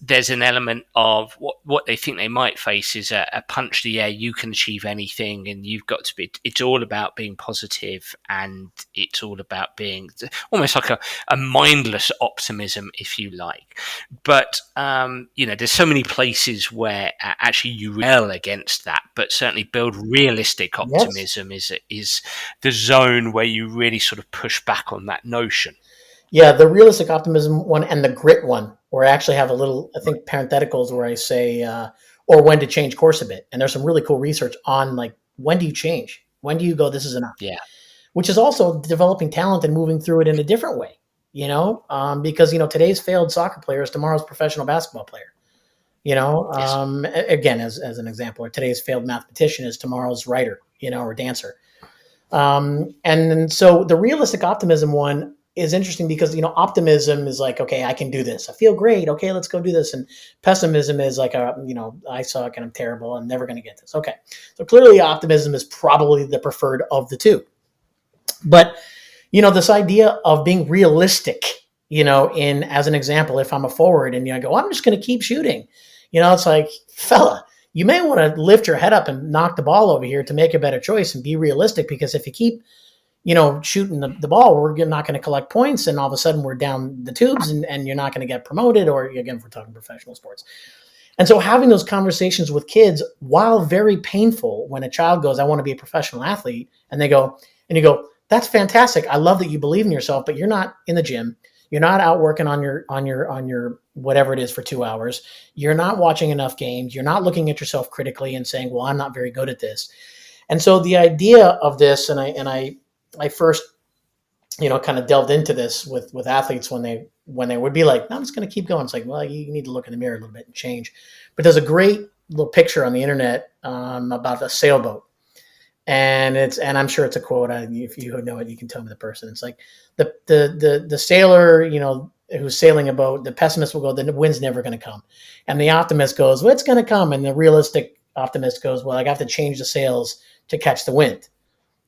there's an element of what they think they might face is a punch to the air. You can achieve anything, and you've got to be. It's all about being positive, and it's all about being almost like a mindless optimism, if you like. But there's so many places where actually you rebel against that. But certainly, build realistic Yes. optimism is the zone where you really sort of push back on that notion. Yeah, the realistic optimism one and the grit one, where I actually have a little, I think, parentheticals where I say, or when to change course a bit. And there's some really cool research on, like, when do you change? When do you go, this is enough? Yeah. Which is also developing talent and moving through it in a different way, because, today's failed soccer player is tomorrow's professional basketball player. Yes. Again, as an example, or today's failed mathematician is tomorrow's writer, or dancer. And so the realistic optimism one is interesting because, optimism is like, okay, I can do this. I feel great. Okay, let's go do this. And pessimism is like, I suck and I'm terrible. I'm never going to get this. Okay. So clearly optimism is probably the preferred of the two. But, this idea of being realistic, in, as an example, if I'm a forward and I go, I'm just going to keep shooting, it's like, fella, you may want to lift your head up and knock the ball over here to make a better choice and be realistic, because if you keep, shooting the ball, we're not going to collect points, and all of a sudden we're down the tubes, and you're not going to get promoted, or again, if we're talking professional sports. And so having those conversations with kids, while very painful, when a child goes, I want to be a professional athlete, and they go, and you go, that's fantastic. I love that you believe in yourself, but you're not in the gym. You're not out working on your whatever it is for 2 hours. You're not watching enough games. You're not looking at yourself critically and saying, well, I'm not very good at this. And so the idea of this, and I first, kind of delved into this with athletes when they would be like, no, I'm just going to keep going. It's like, well, you need to look in the mirror a little bit and change. But there's a great little picture on the internet about a sailboat. And I'm sure it's a quote. If you know it, you can tell me the person. It's like the sailor, who's sailing a boat, the pessimist will go, the wind's never going to come. And the optimist goes, well, it's going to come. And the realistic optimist goes, well, I have to change the sails to catch the wind,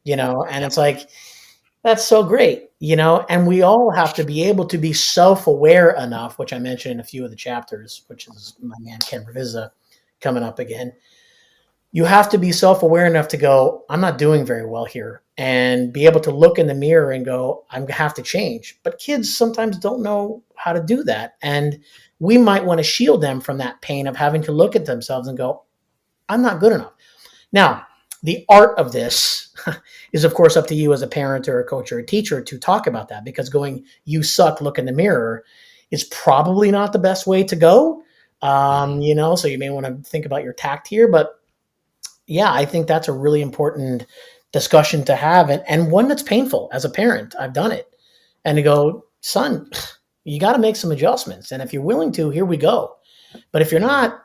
and it's like, that's so great, and we all have to be able to be self-aware enough, which I mentioned in a few of the chapters, which is my man Ken Revizza coming up again. You have to be self-aware enough to go, I'm not doing very well here, and be able to look in the mirror and go, I'm going to have to change. But kids sometimes don't know how to do that. And we might want to shield them from that pain of having to look at themselves and go, I'm not good enough. Now, the art of this is, of course, up to you as a parent or a coach or a teacher to talk about that, because going, you suck, look in the mirror, is probably not the best way to go. So you may want to think about your tact here. But yeah, I think that's a really important discussion to have, and one that's painful as a parent. I've done it. And to go, son, you got to make some adjustments. And if you're willing to, here we go. But if you're not,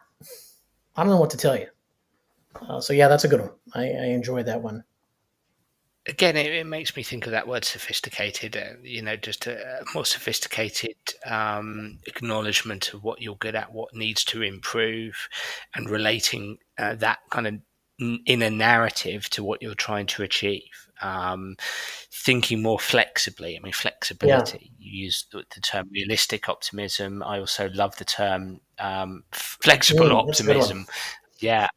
I don't know what to tell you. So yeah, that's a good one. I enjoyed that one. Again, it makes me think of that word sophisticated, just a more sophisticated acknowledgement of what you're good at, what needs to improve, and relating that kind of inner narrative to what you're trying to achieve. Thinking more flexibly. I mean, flexibility. Yeah. You use the term realistic optimism. I also love the term flexible optimism. Yeah.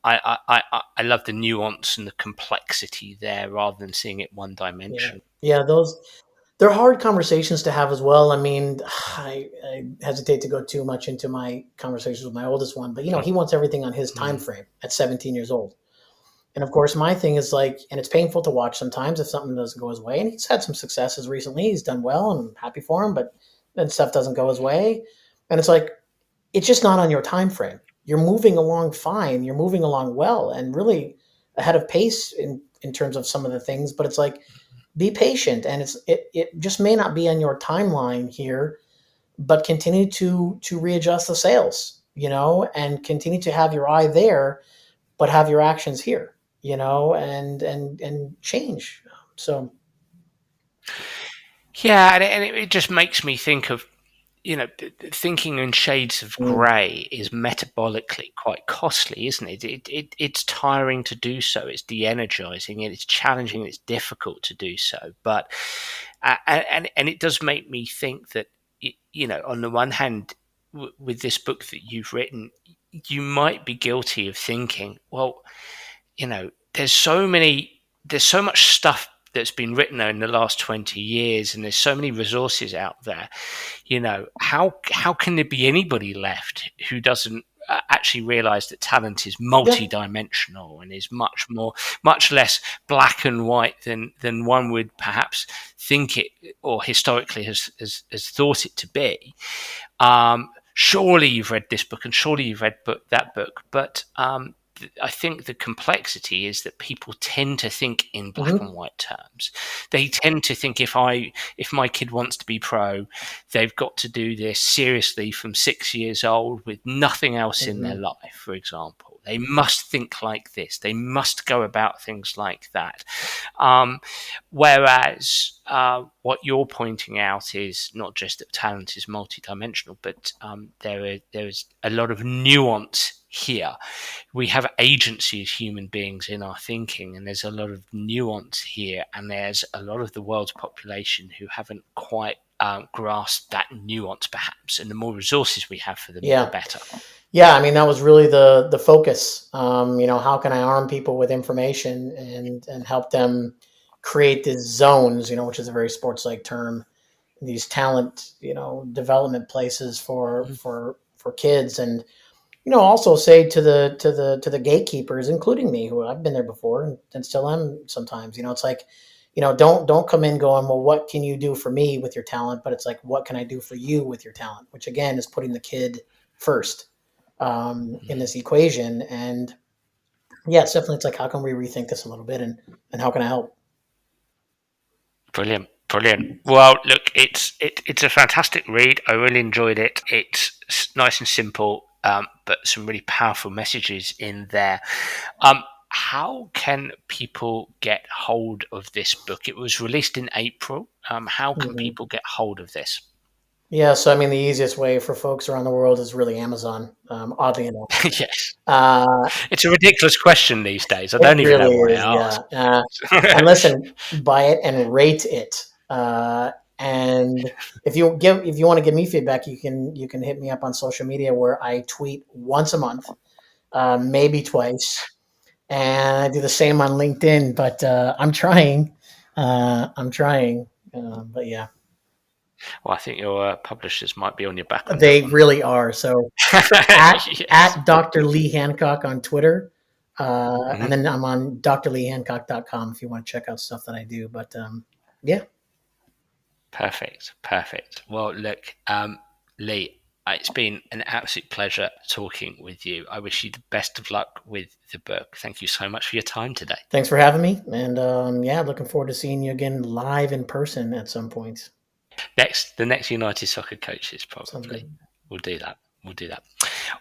I love the nuance and the complexity there, rather than seeing it one dimension. Yeah, they're hard conversations to have as well. I mean, I hesitate to go too much into my conversations with my oldest one, but he wants everything on his time frame at 17 years old. And of course, my thing is like, and it's painful to watch sometimes if something doesn't go his way. And he's had some successes recently. He's done well, and I'm happy for him, but then stuff doesn't go his way. And it's like, it's just not on your time frame. You're moving along fine. You're moving along well and really ahead of pace in terms of some of the things. But it's like, be patient, and it just may not be on your timeline here, but continue to readjust the sails, and continue to have your eye there, but have your actions here, and change. So, yeah, and it just makes me think of, thinking in shades of grey is metabolically quite costly, isn't it? It's tiring to do so. It's de-energizing, and it's challenging. And it's difficult to do so. But and it does make me think that, on the one hand, with this book that you've written, you might be guilty of thinking, well, there's so much stuff that's been written in the last 20 years, and there's so many resources out there. How can there be anybody left who doesn't actually realize that talent is multi-dimensional and is much less black and white than one would perhaps think it, or historically has thought it to be? Surely you've read this book, and surely you've read that book, but I think the complexity is that people tend to think in black and white terms. They tend to think, if my kid wants to be pro, they've got to do this seriously from 6 years old with nothing else in their life, for example. They must think like this. They must go about things like that. Whereas what you're pointing out is not just that talent is multidimensional, but there is a lot of nuance here. We have agency as human beings in our thinking, and there's a lot of nuance here, and there's a lot of the world's population who haven't quite grasped that nuance, perhaps, and the more resources we have for them, the better. Yeah, I mean, that was really the focus. How can I arm people with information and help them create these zones, which is a very sports-like term, these talent, development places for kids, and also say to the gatekeepers, including me, who I've been there before and still am sometimes. It's like, don't come in going, well, what can you do for me with your talent? But it's like, what can I do for you with your talent? Which again is putting the kid first in this equation. And yeah, it's definitely, it's like, how can we rethink this a little bit, and how can I help? Brilliant. Well, look, it's a fantastic read. I really enjoyed it. It's nice and simple, but some really powerful messages in there. How can people get hold of this book? It was released in April. How can people get hold of this? Yeah, so I mean, the easiest way for folks around the world is really Amazon. Oddly enough, Yes. uh, It's a ridiculous question these days. I it don't even know really why is. I Yeah, asked. and listen, buy it and rate it. And if you want to give me feedback, you can hit me up on social media, where I tweet once a month, maybe twice, and I do the same on LinkedIn. But I'm trying. But yeah, Well, I think your publishers might be on your back on that they one. really are. So Yes. at Dr. Lee Hancock on Twitter. Mhm. And then I'm on drleehancock.com if you want to check out stuff that I do. But yeah. Perfect. Well, look, Lee, it's been an absolute pleasure talking with you. I wish you the best of luck with the book. Thank you so much for your time today. Thanks for having me. And yeah, looking forward to seeing you again live in person at some point. The next United Soccer Coaches, Sounds probably. good. We'll do that.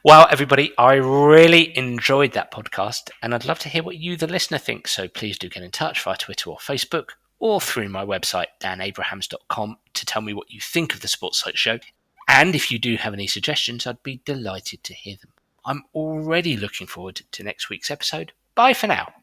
Well, everybody, I really enjoyed that podcast, and I'd love to hear what you, the listener, think. So please do get in touch via Twitter or Facebook, or through my website, danabrahams.com, to tell me what you think of the Sports Site Show. And if you do have any suggestions, I'd be delighted to hear them. I'm already looking forward to next week's episode. Bye for now.